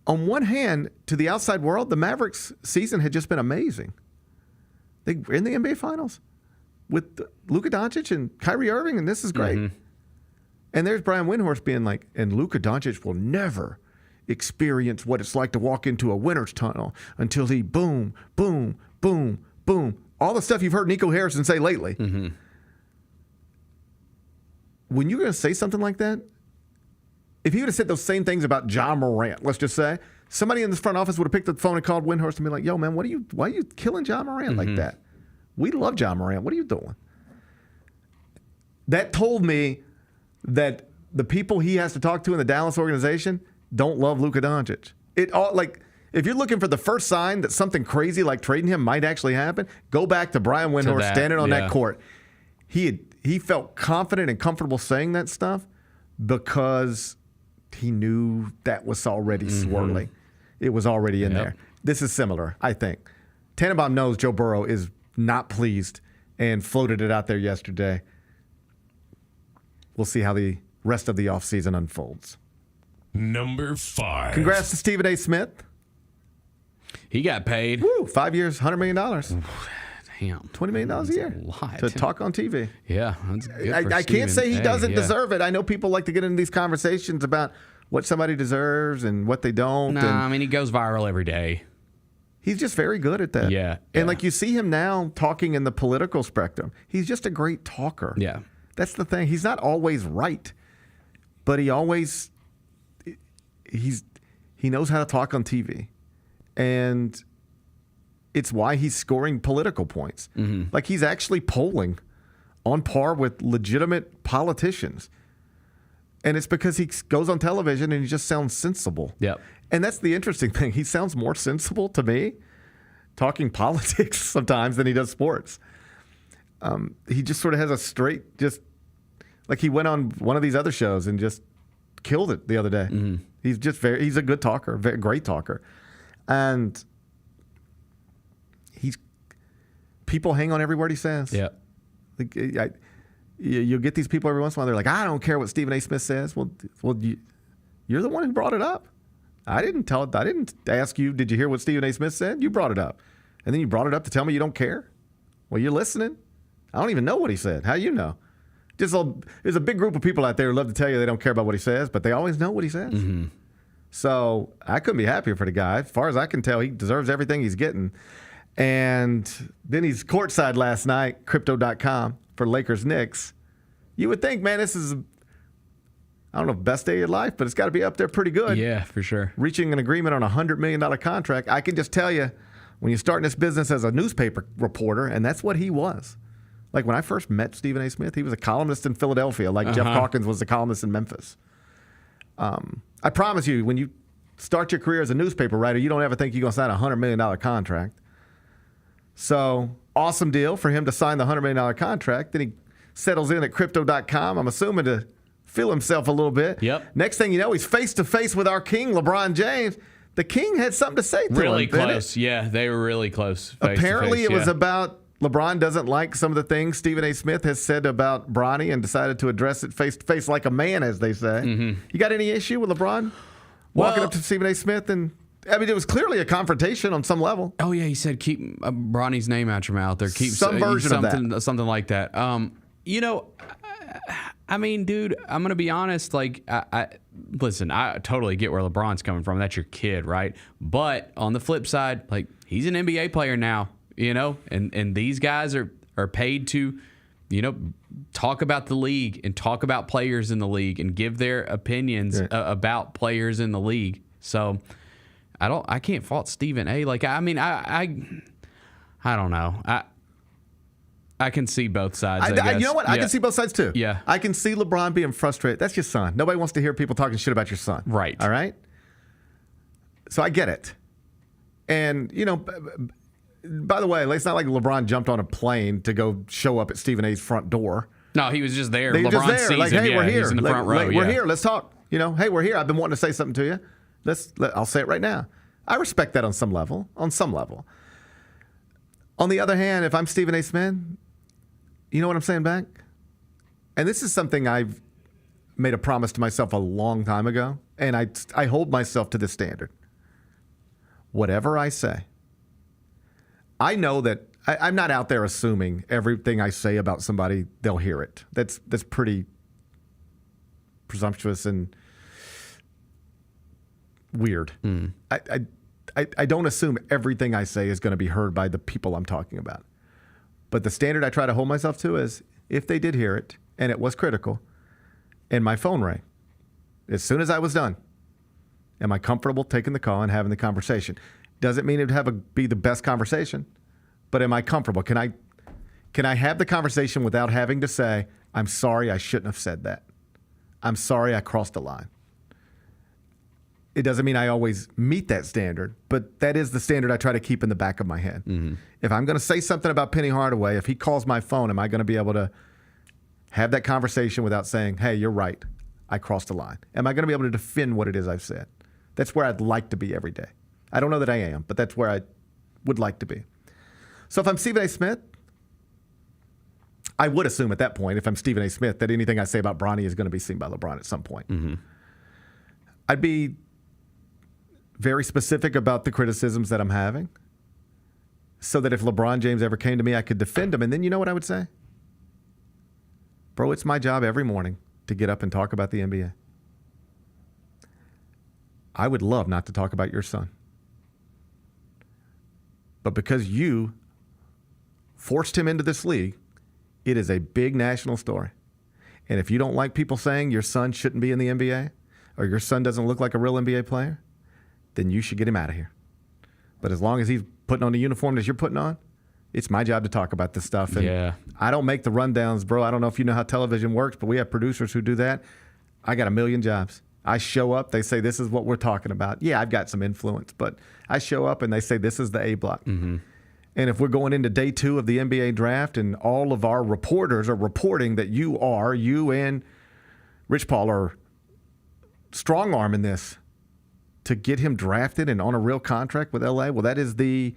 On one hand, to the outside world, the Mavericks season had just been amazing. They were in the NBA Finals with Luka Doncic and Kyrie Irving, and this is great. And there's Brian Windhorst being like, and Luka Doncic will never experience what it's like to walk into a winner's tunnel until he boom, boom, boom, boom. All the stuff you've heard Nico Harrison say lately. When you're going to say something like that, if he would have said those same things about John Morant, let's just say, somebody in this front office would have picked up the phone and called Windhorst and be like, yo, man, why are you killing John Morant like that? We love John Morant. What are you doing? That told me that the people he has to talk to in the Dallas organization don't love Luka Doncic. If you're looking for the first sign that something crazy like trading him might actually happen, go back to Brian Windhorst standing on that court. He felt confident and comfortable saying that stuff because he knew that was already swirling. It was already in there. This is similar, I think. Tannenbaum knows Joe Burrow is not pleased and floated it out there yesterday. We'll see how the rest of the offseason unfolds. Number 5. Congrats to Stephen A. Smith. He got paid. Woo, 5 years, $100 million. Damn. $20 million a year a lot. to talk on TV. Yeah. That's good for I can't say he Stephen A, doesn't deserve it. I know people like to get into these conversations about what somebody deserves and what they don't. Nah, I mean, he goes viral every day. He's just very good at that. Yeah. And like you see him now talking in the political spectrum. He's just a great talker. Yeah. That's the thing. He's not always right, but he knows how to talk on TV. And it's why he's scoring political points. Mm-hmm. Like he's actually polling on par with legitimate politicians. And it's because he goes on television and he just sounds sensible. Yep. And that's the interesting thing. He sounds more sensible to me talking politics sometimes than he does sports. He just sort of has a straight, just like he went on one of these other shows and just killed it the other day. Mm-hmm. He's a good talker, very great talker. And people hang on every word he says. Yeah. You'll get these people every once in a while. They're like, I don't care what Stephen A. Smith says. Well, you're the one who brought it up. I didn't ask you, did you hear what Stephen A. Smith said? You brought it up. And then you brought it up to tell me you don't care? Well, you're listening. I don't even know what he said. How do you know? There's a big group of people out there who love to tell you they don't care about what he says, but they always know what he says. Mm-hmm. So I couldn't be happier for the guy. As far as I can tell, he deserves everything he's getting. And then he's courtside last night, Crypto.com, for Lakers-Knicks. You would think, man, this is, I don't know, best day of your life, but it's got to be up there pretty good. Yeah, for sure. Reaching an agreement on a $100 million contract. I can just tell you, when you start in this business as a newspaper reporter, and that's what he was. Like when I first met Stephen A. Smith, he was a columnist in Philadelphia, like Jeff Hawkins was a columnist in Memphis. I promise you, when you start your career as a newspaper writer, you don't ever think you're going to sign a $100 million contract. So, awesome deal for him to sign the $100 million contract. Then he settles in at Crypto.com, I'm assuming to feel himself a little bit. Yep. Next thing you know, he's face-to-face with our king, LeBron James. The king had something to say to him. Really close. Yeah, they were really close. Apparently, it was about LeBron doesn't like some of the things Stephen A. Smith has said about Bronny and decided to address it face-to-face like a man, as they say. Mm-hmm. You got any issue with LeBron walking up to Stephen A. Smith? And I mean, it was clearly a confrontation on some level. Oh, yeah, he said, keep Bronny's name out your mouth. Or keep some version of that. Something like that. You know, I mean, dude, I'm going to be honest. Like, listen, I totally get where LeBron's coming from. That's your kid, right? But on the flip side, like, he's an NBA player now, you know, and these guys are paid to, you know, talk about the league and talk about players in the league and give their opinions about players in the league. So I can't fault Stephen A. Like, I mean, I don't know. I can see both sides. I guess. You know what? I can see both sides too. Yeah. I can see LeBron being frustrated. That's your son. Nobody wants to hear people talking shit about your son. Right. All right? So I get it. And, you know, by the way, it's not like LeBron jumped on a plane to go show up at Stephen A.'s front door. No, he was just there. LeBron just there. Sees like, hey, him. We're here. He's in the front row. We're here. Let's talk. You know, hey, we're here. I've been wanting to say something to you. I'll say it right now. I respect that on some level. On the other hand, if I'm Stephen A. Smith, you know what I'm saying back? And this is something I've made a promise to myself a long time ago, and I hold myself to this standard. Whatever I say, I know that I'm not out there assuming everything I say about somebody, they'll hear it. That's pretty presumptuous and weird. I don't assume everything I say is going to be heard by the people I'm talking about. But the standard I try to hold myself to is if they did hear it and it was critical and my phone rang, as soon as I was done, am I comfortable taking the call and having the conversation? Doesn't mean it'd be the best conversation, but am I comfortable? Can I have the conversation without having to say, I'm sorry, I shouldn't have said that. I'm sorry, I crossed the line. It doesn't mean I always meet that standard, but that is the standard I try to keep in the back of my head. Mm-hmm. If I'm going to say something about Penny Hardaway, if he calls my phone, am I going to be able to have that conversation without saying, hey, you're right, I crossed the line? Am I going to be able to defend what it is I've said? That's where I'd like to be every day. I don't know that I am, but that's where I would like to be. So if I'm Stephen A. Smith, I would assume at that point, if I'm Stephen A. Smith, that anything I say about Bronny is going to be seen by LeBron at some point. Mm-hmm. I'd be very specific about the criticisms that I'm having. so that if LeBron James ever came to me, I could defend him. And then you know what I would say? Bro, it's my job every morning to get up and talk about the NBA. I would love not to talk about your son. But because you forced him into this league, it is a big national story. And if you don't like people saying your son shouldn't be in the NBA or your son doesn't look like a real NBA player, then you should get him out of here. But as long as he's putting on the uniform that you're putting on, it's my job to talk about this stuff. And I don't make the rundowns, bro. I don't know if you know how television works, but we have producers who do that. I got a million jobs. I show up, they say, this is what we're talking about. Yeah, I've got some influence, but I show up and they say, this is the A block. Mm-hmm. And if we're going into day 2 of the NBA draft and all of our reporters are reporting that you and Rich Paul are strong-arming this to get him drafted and on a real contract with LA, well, that is the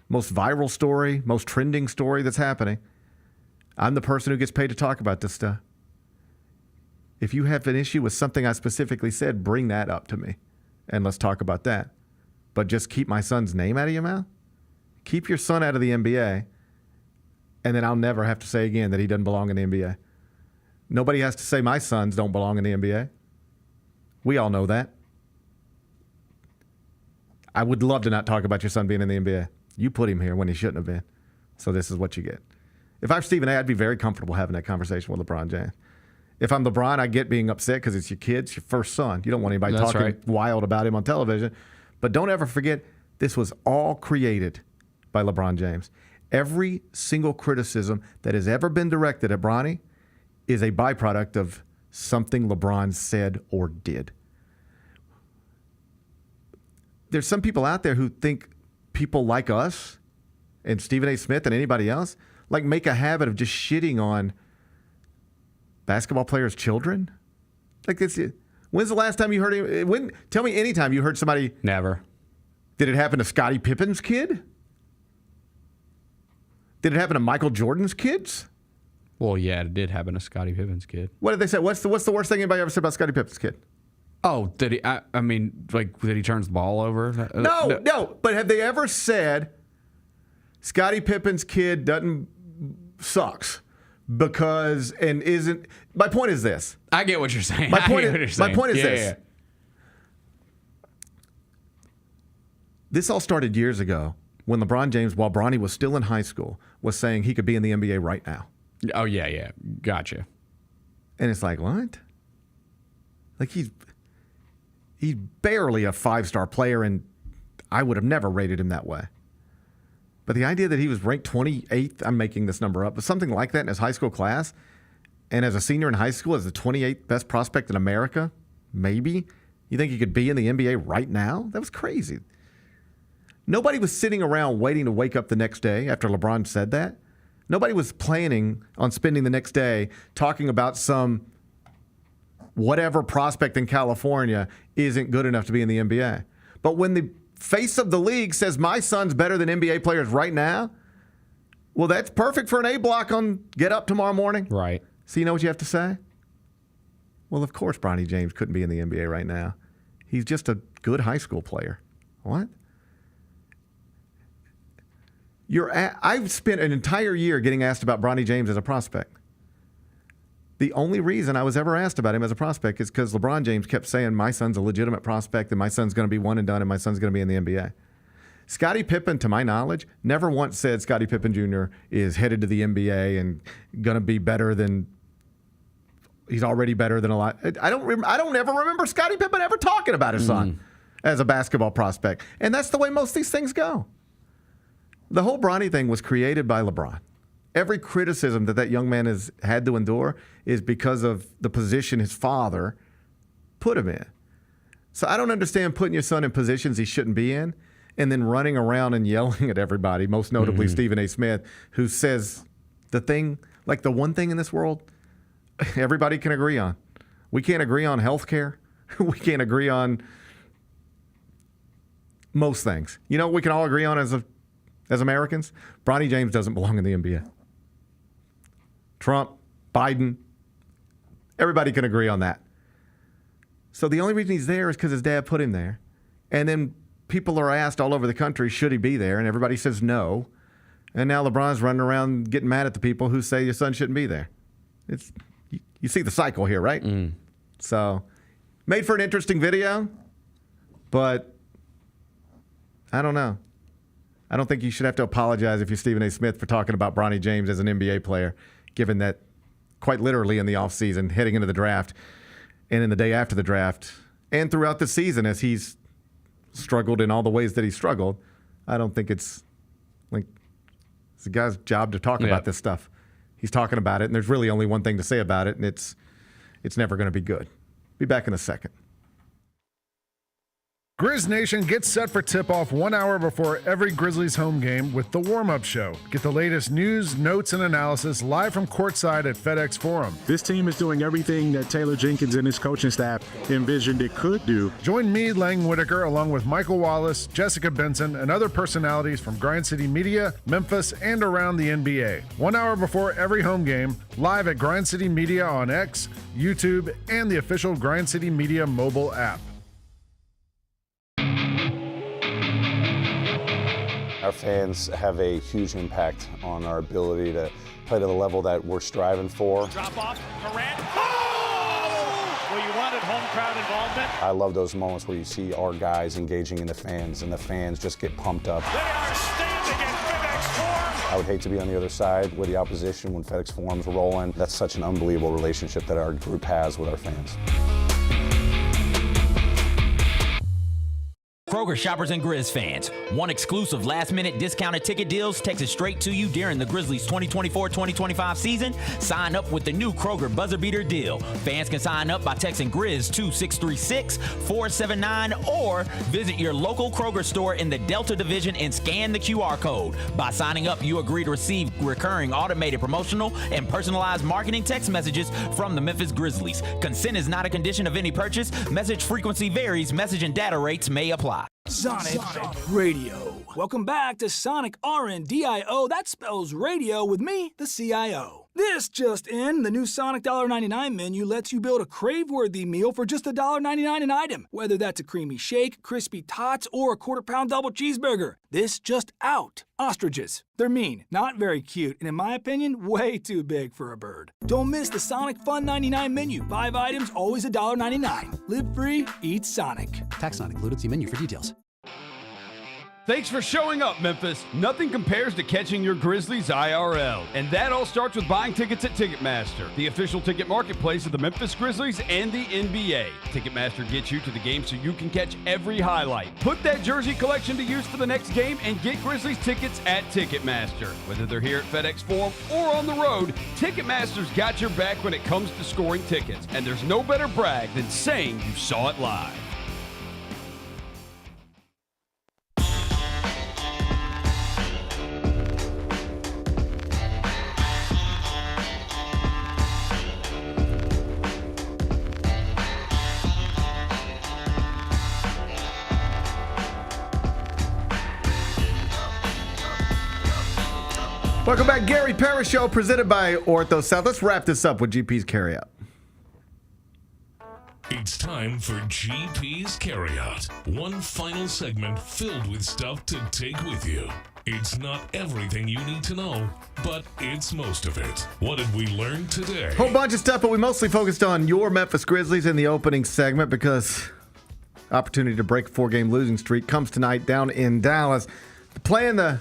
most viral story, most trending story that's happening. I'm the person who gets paid to talk about this stuff. If you have an issue with something I specifically said, bring that up to me, and let's talk about that. But just keep my son's name out of your mouth? Keep your son out of the NBA, and then I'll never have to say again that he doesn't belong in the NBA. Nobody has to say my sons don't belong in the NBA. We all know that. I would love to not talk about your son being in the NBA. You put him here when he shouldn't have been. So this is what you get. If I'm Stephen A., I'd be very comfortable having that conversation with LeBron James. If I'm LeBron, I get being upset because it's your kid, it's your first son. You don't want anybody talking wild about him on television. But don't ever forget, this was all created by LeBron James. Every single criticism that has ever been directed at Bronny is a byproduct of something LeBron said or did. There's some people out there who think people like us and Stephen A. Smith and anybody else like make a habit of just shitting on basketball players' children. Like this. When's the last time you heard him? Tell me any time you heard somebody. Never. Did it happen to Scottie Pippen's kid? Did it happen to Michael Jordan's kids? Well, yeah, it did happen to Scottie Pippen's kid. What did they say? What's the worst thing anybody ever said about Scottie Pippen's kid? Oh, did he? I mean, like, that he turns the ball over? No. But have they ever said Scottie Pippen's kid sucks because and isn't? My point is this. I get what you're saying. My point is this. Yeah. This all started years ago when LeBron James, while Bronny was still in high school, was saying he could be in the NBA right now. Oh, yeah. Gotcha. And it's like, what? Like, he's barely a 5-star player, and I would have never rated him that way. But the idea that he was ranked 28th, I'm making this number up, but something like that in his high school class, and as a senior in high school, as the 28th best prospect in America, maybe, you think he could be in the NBA right now? That was crazy. Nobody was sitting around waiting to wake up the next day after LeBron said that. Nobody was planning on spending the next day talking about some whatever prospect in California isn't good enough to be in the NBA. But when the face of the league says my son's better than NBA players right now, well, that's perfect for an A block on Get Up tomorrow morning. Right. So you know what you have to say? Well, of course Bronny James couldn't be in the NBA right now. He's just a good high school player. What? I've spent an entire year getting asked about Bronny James as a prospect. The only reason I was ever asked about him as a prospect is because LeBron James kept saying my son's a legitimate prospect and my son's going to be one and done and my son's going to be in the NBA. Scottie Pippen, to my knowledge, never once said Scottie Pippen Jr. is headed to the NBA and going to be better than he's already better than a lot. I don't ever remember Scottie Pippen ever talking about his son as a basketball prospect. And that's the way most of these things go. The whole Bronny thing was created by LeBron. Every criticism that young man has had to endure is because of the position his father put him in. So I don't understand putting your son in positions he shouldn't be in and then running around and yelling at everybody, most notably Stephen A. Smith, who says the thing, like the one thing in this world everybody can agree on. We can't agree on health care. We can't agree on most things. You know what we can all agree on as Americans? Bronny James doesn't belong in the NBA. Trump, Biden, everybody can agree on that. So the only reason he's there is because his dad put him there. And then people are asked all over the country, should he be there? And everybody says no. And now LeBron's running around getting mad at the people who say your son shouldn't be there. You see the cycle here, right? So, made for an interesting video, but I don't know. I don't think you should have to apologize if you're Stephen A. Smith for talking about Bronny James as an NBA player, given that quite literally in the offseason, heading into the draft, and in the day after the draft, and throughout the season as he's struggled in all the ways that he struggled, I don't think it's like it's the guy's job to talk about this stuff. He's talking about it, and there's really only one thing to say about it, and it's never going to be good. Be back in a second. Grizz Nation gets set for tip-off 1 hour before every Grizzlies home game with the warm-up show. Get the latest news, notes, and analysis live from courtside at FedEx Forum. This team is doing everything that Taylor Jenkins and his coaching staff envisioned it could do. Join me, Lang Whitaker, along with Michael Wallace, Jessica Benson, and other personalities from Grind City Media, Memphis, and around the NBA. 1 hour before every home game, live at Grind City Media on X, YouTube, and the official Grind City Media mobile app. Our fans have a huge impact on our ability to play to the level that we're striving for. Drop off, Morant. Oh! Well, you wanted home crowd involvement. I love those moments where you see our guys engaging in the fans, and the fans just get pumped up. They are standing at FedEx Forum. I would hate to be on the other side with the opposition when FedEx Forum's rolling. That's such an unbelievable relationship that our group has with our fans. Kroger shoppers and Grizz fans, one exclusive last-minute discounted ticket deals texted straight to you during the Grizzlies 2024-2025 season. Sign up with the new Kroger Buzzer Beater deal. Fans can sign up by texting Grizz to 636-479 or visit your local Kroger store in the Delta Division and scan the QR code. By signing up, you agree to receive recurring automated promotional and personalized marketing text messages from the Memphis Grizzlies. Consent is not a condition of any purchase. Message frequency varies. Message and data rates may apply. Sonic Radio. Welcome back to Sonic RNDIO. That spells radio with me, the CIO. This just in, the new Sonic $1.99 menu lets you build a crave-worthy meal for just $1.99 an item. Whether that's a creamy shake, crispy tots, or a quarter-pound double cheeseburger. This just out. Ostriches. They're mean, not very cute, and in my opinion, way too big for a bird. Don't miss the Sonic Fun 99 menu. 5 items, always $1.99. Live free, eat Sonic. Tax not included. See menu for details. Thanks for showing up, Memphis. Nothing compares to catching your Grizzlies IRL. And that all starts with buying tickets at Ticketmaster, the official ticket marketplace of the Memphis Grizzlies and the NBA. Ticketmaster gets you to the game so you can catch every highlight. Put that jersey collection to use for the next game and get Grizzlies tickets at Ticketmaster. Whether they're here at FedEx Forum or on the road, Ticketmaster's got your back when it comes to scoring tickets. And there's no better brag than saying you saw it live. Welcome back, Gary Parrish Show, presented by Ortho South. Let's wrap this up with GP's Carryout. It's time for GP's Carryout. One final segment filled with stuff to take with you. It's not everything you need to know, but it's most of it. What did we learn today? Whole bunch of stuff, but we mostly focused on your Memphis Grizzlies in the opening segment because opportunity to break a 4-game losing streak comes tonight down in Dallas. Playing the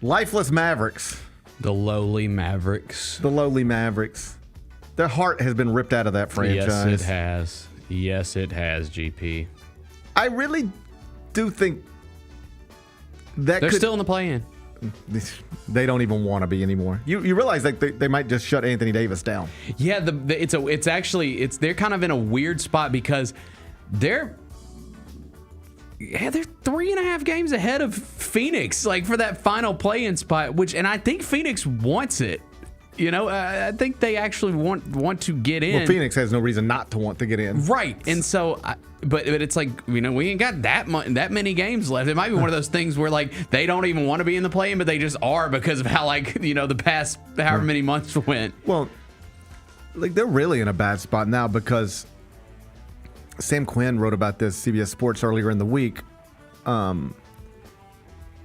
lifeless Mavericks. The lowly Mavericks. The lowly Mavericks. Their heart has been ripped out of that franchise. Yes, it has. Yes, it has, GP. I really do think that they're still in the play-in. They don't even want to be anymore. You realize that they might just shut Anthony Davis down. Yeah, they're kind of in a weird spot because they're 3.5 games ahead of Phoenix, like for that final play-in spot. And I think Phoenix wants it. You know, I think they actually want to get in. Well, Phoenix has no reason not to want to get in, right? And so, but it's like, you know, we ain't got that many games left. It might be one of those things where like they don't even want to be in the play-in, but they just are because of how, like, you know, the past however many months went. Well, like they're really in a bad spot now because Sam Quinn wrote about this, CBS Sports, earlier in the week.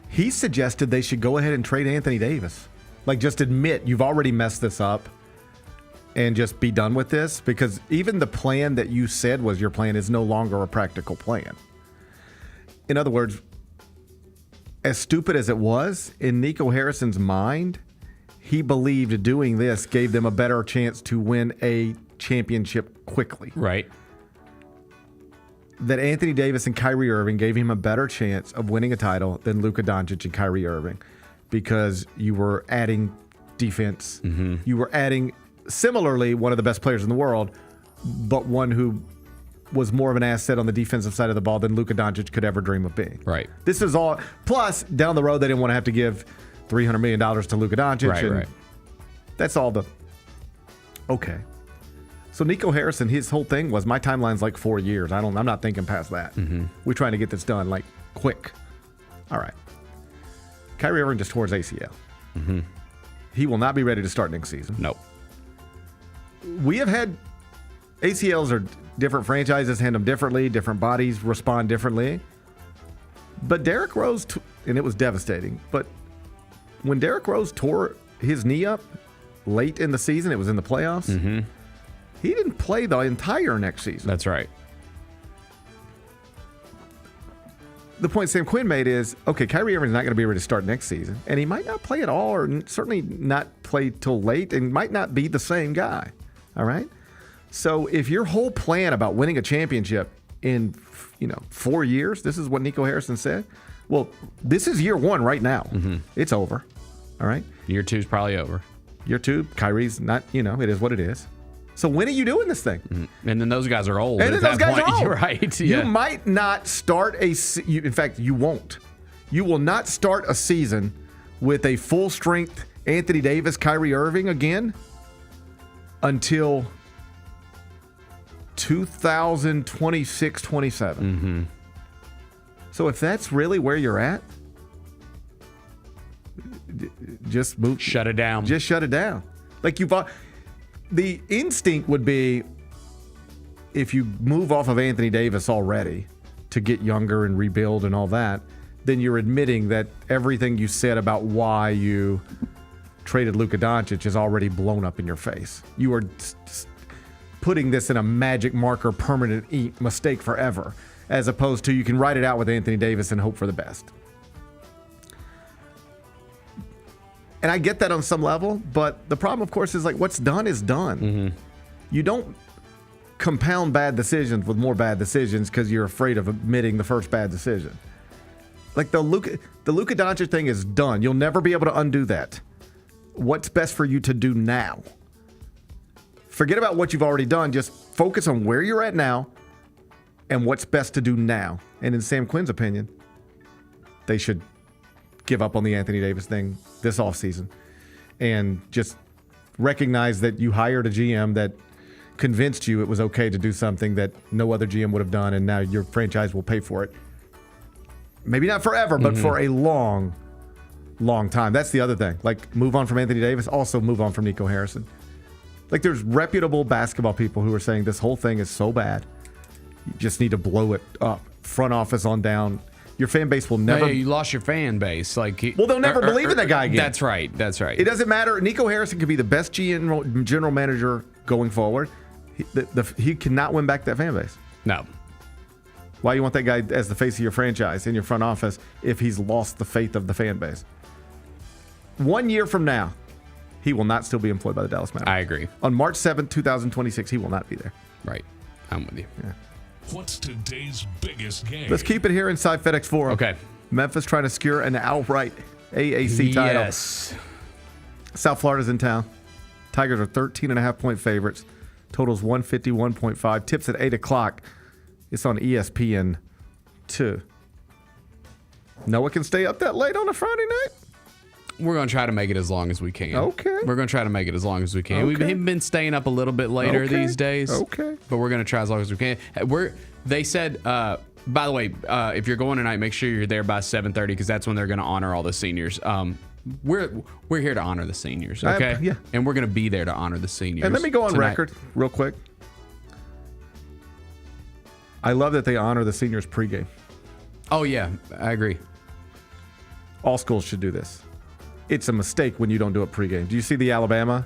He suggested they should go ahead and trade Anthony Davis. Like, just admit you've already messed this up and just be done with this, because even the plan that you said was your plan is no longer a practical plan. In other words, as stupid as it was, in Nico Harrison's mind, he believed doing this gave them a better chance to win a championship quickly. Right. That Anthony Davis and Kyrie Irving gave him a better chance of winning a title than Luka Doncic and Kyrie Irving, because you were adding defense. Mm-hmm. You were adding, similarly, one of the best players in the world, but one who was more of an asset on the defensive side of the ball than Luka Doncic could ever dream of being. Right. This is all. Plus, down the road, they didn't want to have to give $300 million to Luka Doncic. Right. That's all the. Okay. So Nico Harrison, his whole thing was, my timeline's like 4 years. I'm not thinking past that. Mm-hmm. We're trying to get this done like quick. All right. Kyrie Irving just tore his ACL. Mm-hmm. He will not be ready to start next season. Nope. We have had ACLs are different franchises handle them differently. Different bodies respond differently. But Derrick Rose, and it was devastating. But when Derrick Rose tore his knee up late in the season, it was in the playoffs. Mm-hmm. He didn't play the entire next season. That's right. The point Sam Quinn made is, okay, Kyrie Irving's not going to be able to start next season, and he might not play at all, or certainly not play till late, and might not be the same guy. All right? So if your whole plan about winning a championship in 4 years, this is what Nico Harrison said, well, this is year one right now. Mm-hmm. It's over. All right? Year two's probably over. Year two, Kyrie's not, it is what it is. So when are you doing this thing? Mm-hmm. And then those guys are old. And then those guys are old. You're right. Yeah. You might not start in fact, you won't. You will not start a season with a full-strength Anthony Davis, Kyrie Irving again until 2026-27. Mm-hmm. So if that's really where you're at, just move. Shut it down. Just shut it down. Like the instinct would be, if you move off of Anthony Davis already to get younger and rebuild and all that, then you're admitting that everything you said about why you traded Luka Doncic is already blown up in your face. You are putting this in a magic marker permanent mistake forever, as opposed to you can write it out with Anthony Davis and hope for the best. And I get that on some level, but the problem, of course, is like what's done is done. Mm-hmm. You don't compound bad decisions with more bad decisions because you're afraid of admitting the first bad decision. Like the Luka Doncic thing is done. You'll never be able to undo that. What's best for you to do now? Forget about what you've already done. Just focus on where you're at now and what's best to do now. And in Sam Quinn's opinion, they should give up on the Anthony Davis thing this offseason and just recognize that you hired a GM that convinced you it was okay to do something that no other GM would have done, and now your franchise will pay for it. Maybe not forever, but for a long, long time. That's the other thing. Like, move on from Anthony Davis, also move on from Nico Harrison. Like, there's reputable basketball people who are saying this whole thing is so bad, you just need to blow it up. Front office on down. Your fan base will never. No, you lost your fan base. Well, they'll never believe in that guy again. That's right. That's right. It doesn't matter. Nico Harrison could be the best general manager going forward. He cannot win back that fan base. No. Why you want that guy as the face of your franchise in your front office if he's lost the faith of the fan base? 1 year from now, he will not still be employed by the Dallas Mavericks. I agree. On March 7th, 2026, he will not be there. Right. I'm with you. Yeah. What's today's biggest game? Let's keep it here inside FedEx Forum. Okay. Memphis trying to secure an outright AAC title. Yes. South Florida's in town. Tigers are 13.5-point favorites. Totals 151.5. Tips at 8 o'clock. It's on ESPN 2. Noah can stay up that late on a Friday night? We're going to try to make it as long as we can. Okay. We're going to try to make it as long as we can. Okay. We've been staying up a little bit later these days. Okay. But we're going to try as long as we can. They said, by the way, if you're going tonight, make sure you're there by 7:30 because that's when they're going to honor all the seniors. We're here to honor the seniors, okay? Yeah. And we're going to be there to honor the seniors. And let me go on tonight. record real quick. I love that they honor the seniors pregame. Oh, yeah. I agree. All schools should do this. It's a mistake when you don't do it pregame. Do you see the Alabama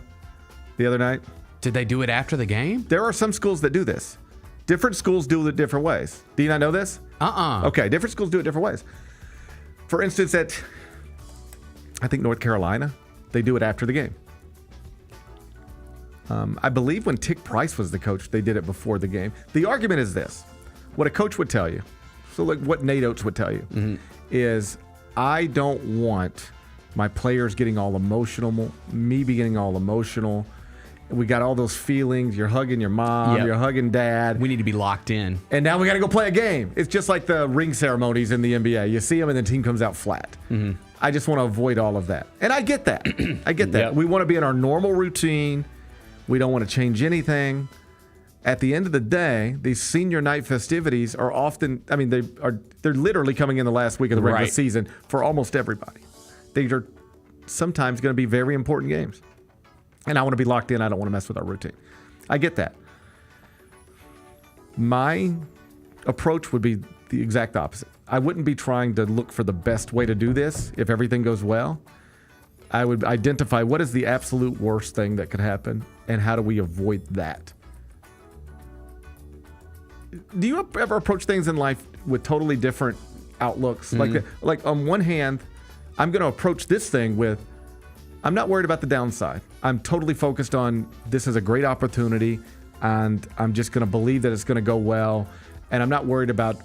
the other night? Did they do it after the game? There are some schools that do this. Different schools do it different ways. Do you not know this? Okay, different schools do it different ways. For instance, at, I think, North Carolina, they do it after the game. I believe when Tick Price was the coach, they did it before the game. The argument is this. What a coach would tell you, so like what Nate Oates would tell you, is I don't want my players getting all emotional, me getting all emotional. We got all those feelings. You're hugging your mom. Yep. You're hugging dad. We need to be locked in. And now we got to go play a game. It's just like the ring ceremonies in the NBA. You see them and the team comes out flat. I just want to avoid all of that. And I get that. I get that. Yep. We want to be in our normal routine. We don't want to change anything. At the end of the day, these senior night festivities are often, I mean, they're literally coming in the last week of the regular season for almost everybody. These are sometimes going to be very important games. And I want to be locked in. I don't want to mess with our routine. I get that. My approach would be the exact opposite. I wouldn't be trying to look for the best way to do this if everything goes well. I would identify what is the absolute worst thing that could happen and how do we avoid that. Do you ever approach things in life with totally different outlooks? Like on one hand, I'm going to approach this thing with, I'm not worried about the downside. I'm totally focused on this is a great opportunity, and I'm just going to believe that it's going to go well, and I'm not worried about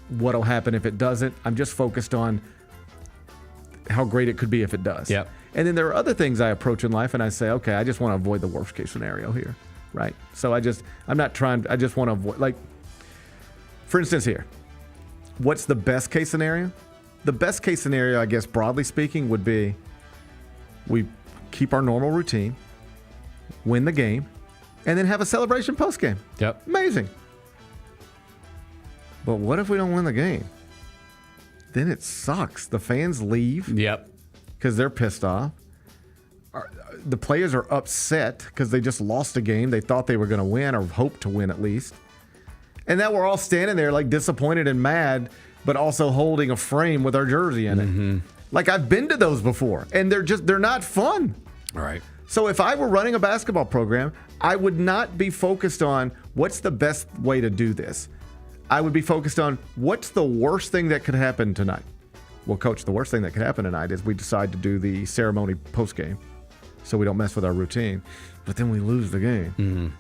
what will happen if it doesn't. I'm just focused on how great it could be if it does. Yep. And then there are other things I approach in life, and I say, okay, I just want to avoid the worst case scenario here, right? So I just want to avoid, like, for instance here, what's the best case scenario? The best case scenario, I guess, broadly speaking, would be we keep our normal routine, win the game, and then have a celebration post-game. Yep. Amazing. But what if we don't win the game? Then it sucks. The fans leave. Yep. Because they're pissed off. The players are upset because they just lost a game they thought they were going to win or hoped to win at least. And now we're all standing there like disappointed and mad, but also holding a frame with our jersey in it. Like I've been to those before, and they're not fun. All right. So if I were running a basketball program, I would not be focused on what's the best way to do this. I would be focused on what's the worst thing that could happen tonight. Well, coach, the worst thing that could happen tonight is we decide to do the ceremony post-game so we don't mess with our routine. But then we lose the game.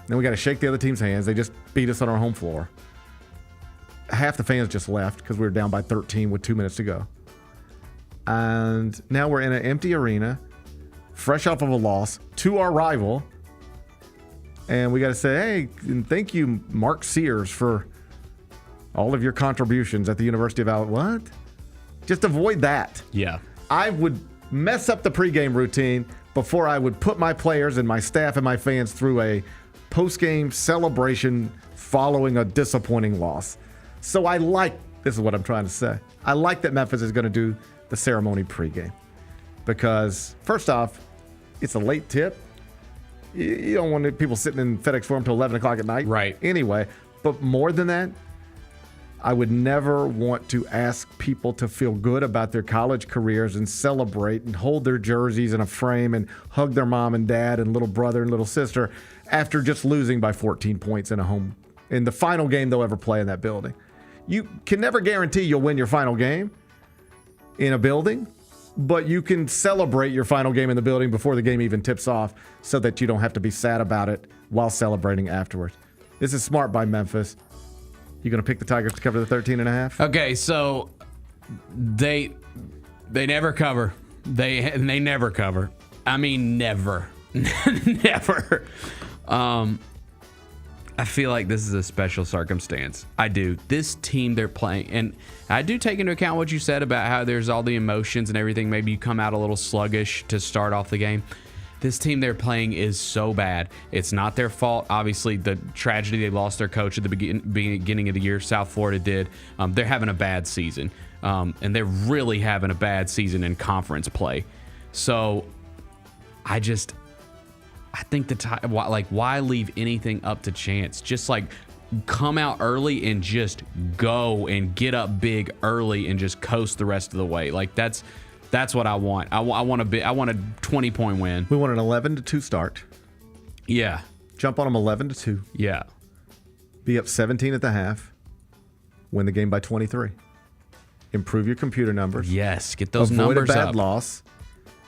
Then we got to shake the other team's hands. They just beat us on our home floor. Half the fans just left because we were down by 13 with 2 minutes to go. And now we're in an empty arena, fresh off of a loss to our rival. And we got to say, hey, and thank you, Mark Sears, for all of your contributions at the University of Alabama. What? Just avoid that. Yeah. I would mess up the pregame routine before I would put my players and my staff and my fans through a post-game celebration following a disappointing loss. So this is what I'm trying to say. I like that Memphis is going to do the ceremony pregame because, first off, it's a late tip. You don't want people sitting in FedEx Forum until 11 o'clock at night. Right. Anyway, but more than that, I would never want to ask people to feel good about their college careers and celebrate and hold their jerseys in a frame and hug their mom and dad and little brother and little sister after just losing by 14 points in the final game they'll ever play in that building. You can never guarantee you'll win your final game in a building, but you can celebrate your final game in the building before the game even tips off so that you don't have to be sad about it while celebrating afterwards. This is smart by Memphis. You going to pick the Tigers to cover the 13.5? Okay, so they never cover. They never cover. I mean, never. Never. I feel like this is a special circumstance. I do. This team they're playing, and I do take into account what you said about how there's all the emotions and everything. Maybe you come out a little sluggish to start off the game. This team they're playing is so bad. It's not their fault. Obviously, the tragedy, they lost their coach at the beginning of the year. South Florida did. They're having a bad season, and they're really having a bad season in conference play. So I think why leave anything up to chance? Just like come out early and just go and get up big early and just coast the rest of the way. Like that's what I want. I want a 20-point win. We want an 11-2 start. Yeah. Jump on them 11-2. Yeah. Be up 17 at the half. Win the game by 23. Improve your computer numbers. Yes, get those numbers up. numbers Avoid a bad loss.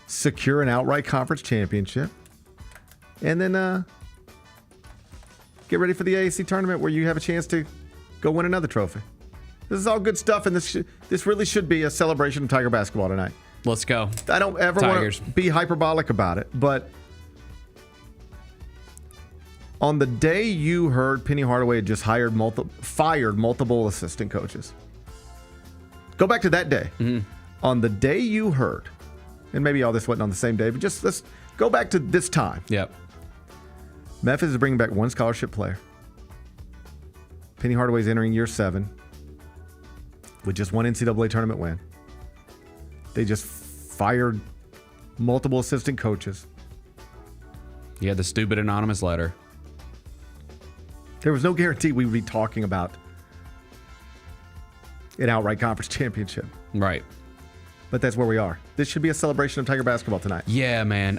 Secure an outright conference championship. And then get ready for the AAC tournament where you have a chance to go win another trophy. This is all good stuff, and this really should be a celebration of Tiger basketball tonight. Let's go. I don't ever want to be hyperbolic about it, but on the day you heard Penny Hardaway had just fired multiple assistant coaches, go back to that day. Mm-hmm. On the day you heard, and maybe all this wasn't on the same day, but just let's go back to this time. Yep. Memphis is bringing back one scholarship player. Penny Hardaway's entering year 7 with just one NCAA tournament win. They just fired multiple assistant coaches. You had the stupid anonymous letter. There was no guarantee we would be talking about an outright conference championship. Right. But that's where we are. This should be a celebration of Tiger basketball tonight. Yeah, man.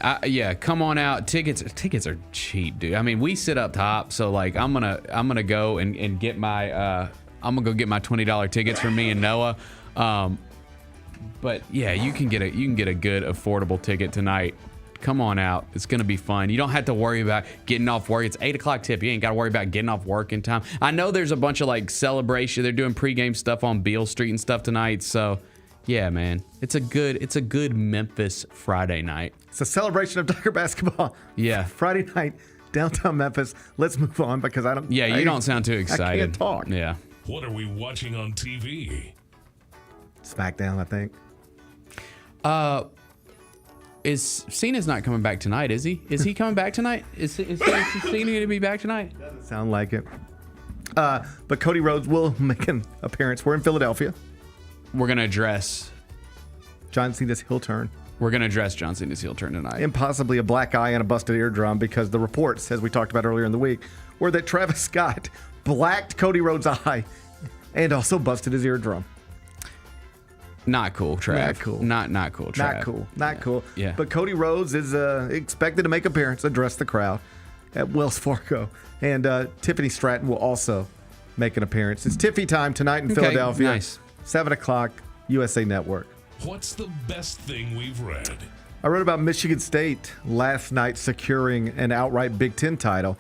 Come on out. Tickets are cheap, dude. I mean, we sit up top, so like I'm gonna go and get my I'm gonna go get my $20 tickets for me and Noah. But yeah, you can get a good affordable ticket tonight. Come on out. It's gonna be fun. You don't have to worry about getting off work. It's 8:00 tip. You ain't gotta worry about getting off work in time. I know there's a bunch of like celebration. They're doing pregame stuff on Beale Street and stuff tonight. So yeah, man, it's a good Memphis Friday night. It's a celebration of Tiger basketball. Yeah, Friday night, downtown Memphis. Let's move on because I don't. Yeah, you don't sound too excited. I can't talk. Yeah. What are we watching on TV? SmackDown, I think. Is Cena's not coming back tonight? Is he? Is he coming back tonight? Is Cena going to be back tonight? Doesn't sound like it. But Cody Rhodes will make an appearance. We're in Philadelphia. We're going to address John Cena's heel turn. We're going to address John Cena's heel turn tonight. And possibly a black eye and a busted eardrum because the reports, as we talked about earlier in the week, were that Travis Scott blacked Cody Rhodes' eye and also busted his eardrum. Not cool, Trav. Not cool. Not cool, Trav. Not cool. Yeah. But Cody Rhodes is expected to make an appearance, address the crowd at Wells Fargo. And Tiffany Stratton will also make an appearance. It's Tiffy time tonight in Philadelphia. Nice. 7 o'clock, USA Network. What's the best thing we've read? I wrote about Michigan State last night securing an outright Big Ten title.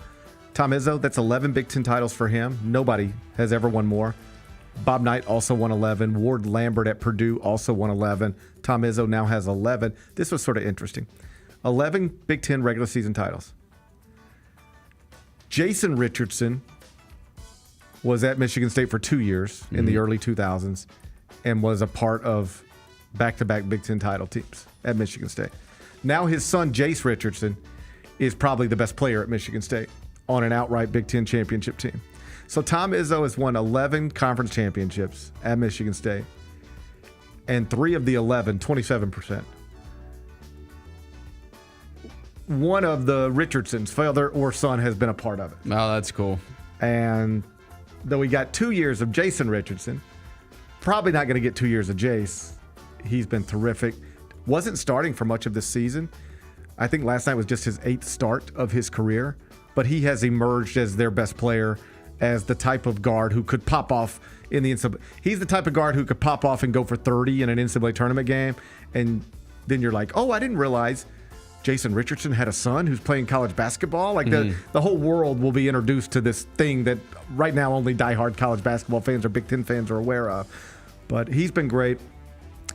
Tom Izzo, that's 11 Big Ten titles for him. Nobody has ever won more. Bob Knight also won 11. Ward Lambert at Purdue also won 11. Tom Izzo now has 11. This was sort of interesting. 11 Big Ten regular season titles. Jason Richardson was at Michigan State for 2 years in the early 2000s and was a part of back-to-back Big Ten title teams at Michigan State. Now his son, Jace Richardson, is probably the best player at Michigan State on an outright Big Ten championship team. So Tom Izzo has won 11 conference championships at Michigan State, and 3 of the 11, 27%. One of the Richardsons, father or son, has been a part of it. Oh, that's cool. And though we got 2 years of Jason Richardson, probably not going to get 2 years of Jace. He's been terrific. Wasn't starting for much of this season. I think last night was just his 8th start of his career, but he has emerged as their best player, as the type of guard who could pop off in the NCAA. He's the type of guard who could pop off and go for 30 in an NCAA tournament game, and then you're like, oh, I didn't realize Jason Richardson had a son who's playing college basketball. Like the whole world will be introduced to this thing that right now only diehard college basketball fans or Big Ten fans are aware of. But he's been great.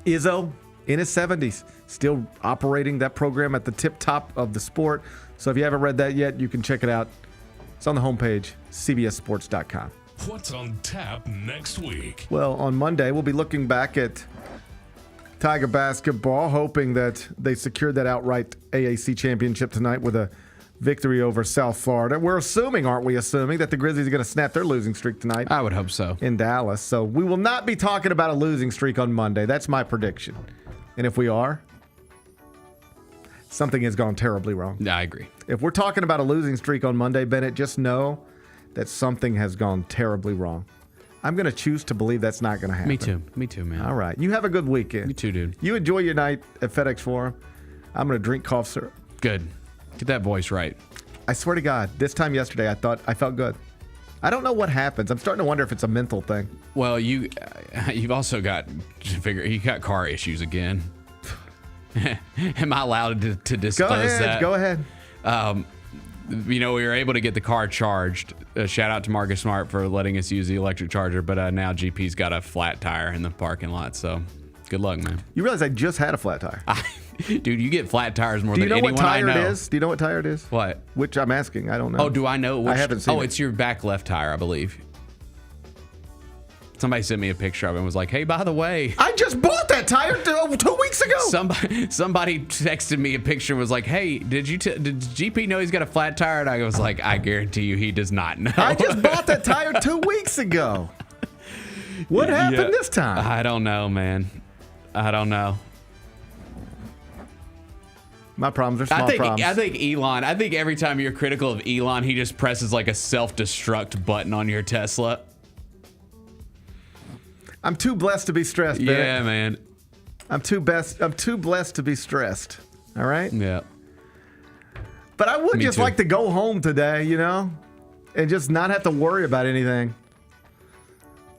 Izzo, in his 70s, still operating that program at the tip top of the sport. So if you haven't read that yet, you can check it out. It's on the homepage, cbssports.com. What's on tap next week? Well, on Monday, we'll be looking back at Tiger basketball, hoping that they secured that outright AAC championship tonight with a victory over South Florida. We're assuming, aren't we assuming, that the Grizzlies are going to snap their losing streak tonight? I would hope so. In Dallas. So we will not be talking about a losing streak on Monday. That's my prediction. And if we are, something has gone terribly wrong. Yeah, I agree. If we're talking about a losing streak on Monday, Bennett, just know that something has gone terribly wrong. I'm going to choose to believe that's not going to happen. Me too, man. All right. You have a good weekend. You too, dude. You enjoy your night at FedEx Forum. I'm going to drink cough syrup. Good. Get that voice right. I swear to God, this time yesterday, I thought I felt good. I don't know what happens. I'm starting to wonder if it's a mental thing. Well, you've also got you got car issues again. Am I allowed to disclose that? Go ahead. We were able to get the car charged. Shout out to Marcus Smart for letting us use the electric charger, but now GP's got a flat tire in the parking lot, so good luck, man. You realize I just had a flat tire. Dude, you get flat tires more than anyone I know. Do you know what tire it is? Do you know what tire it is? What? Which I'm asking. I don't know. Oh, do I know? I haven't seen it. It's your back left tire, I believe. Somebody sent me a picture of it and was like, hey, by the way. I just bought that tire 2 weeks ago. Somebody texted me a picture and was like, hey, did GP know he's got a flat tire? And I was like, I guarantee you he does not know. I just bought that tire 2 weeks ago. What happened this time? I don't know, man. I don't know. My problems are small problems. I think every time you're critical of Elon, he just presses like a self-destruct button on your Tesla. I'm too blessed to be stressed, man. Yeah, man. I'm too blessed to be stressed. All right? Yeah. But I would just like to go home today, and just not have to worry about anything.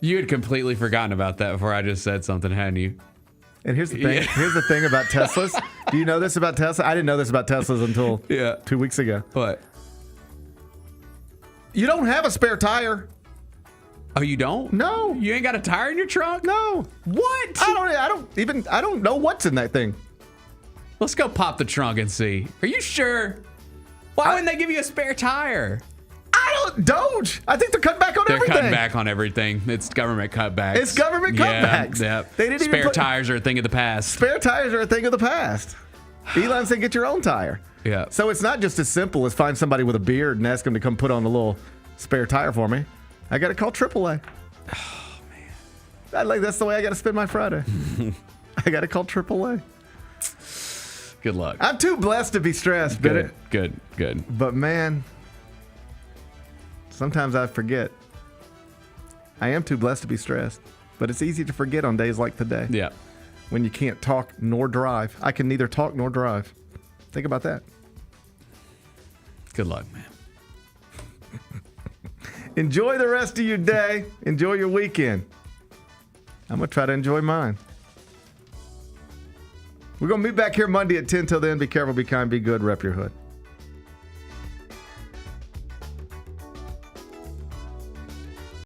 You had completely forgotten about that before I just said something, hadn't you? And here's the thing. Yeah. Here's the thing about Teslas. Do you know this about Tesla? I didn't know this about Teslas until 2 weeks ago. What? You don't have a spare tire. Oh, you don't? No. You ain't got a tire in your trunk? No. What? I don't know what's in that thing. Let's go pop the trunk and see. Are you sure? Why wouldn't they give you a spare tire? Doge. I think they're cutting back on everything. They're cutting back on everything. It's government cutbacks. It's government cutbacks. Yeah. They didn't Spare tires are a thing of the past. Spare tires are a thing of the past. Elon said get your own tire. Yeah. So it's not just as simple as find somebody with a beard and ask them to come put on a little spare tire for me. I got to call AAA. Oh, man. That's the way I got to spend my Friday. I got to call AAA. Good luck. I'm too blessed to be stressed. Good. But, man, sometimes I forget. I am too blessed to be stressed. But it's easy to forget on days like today. Yeah. When you can't talk nor drive. I can neither talk nor drive. Think about that. Good luck, man. Enjoy the rest of your day. Enjoy your weekend. I'm going to try to enjoy mine. We're going to meet back here Monday at 10. Till then, be careful, be kind, be good, rep your hood.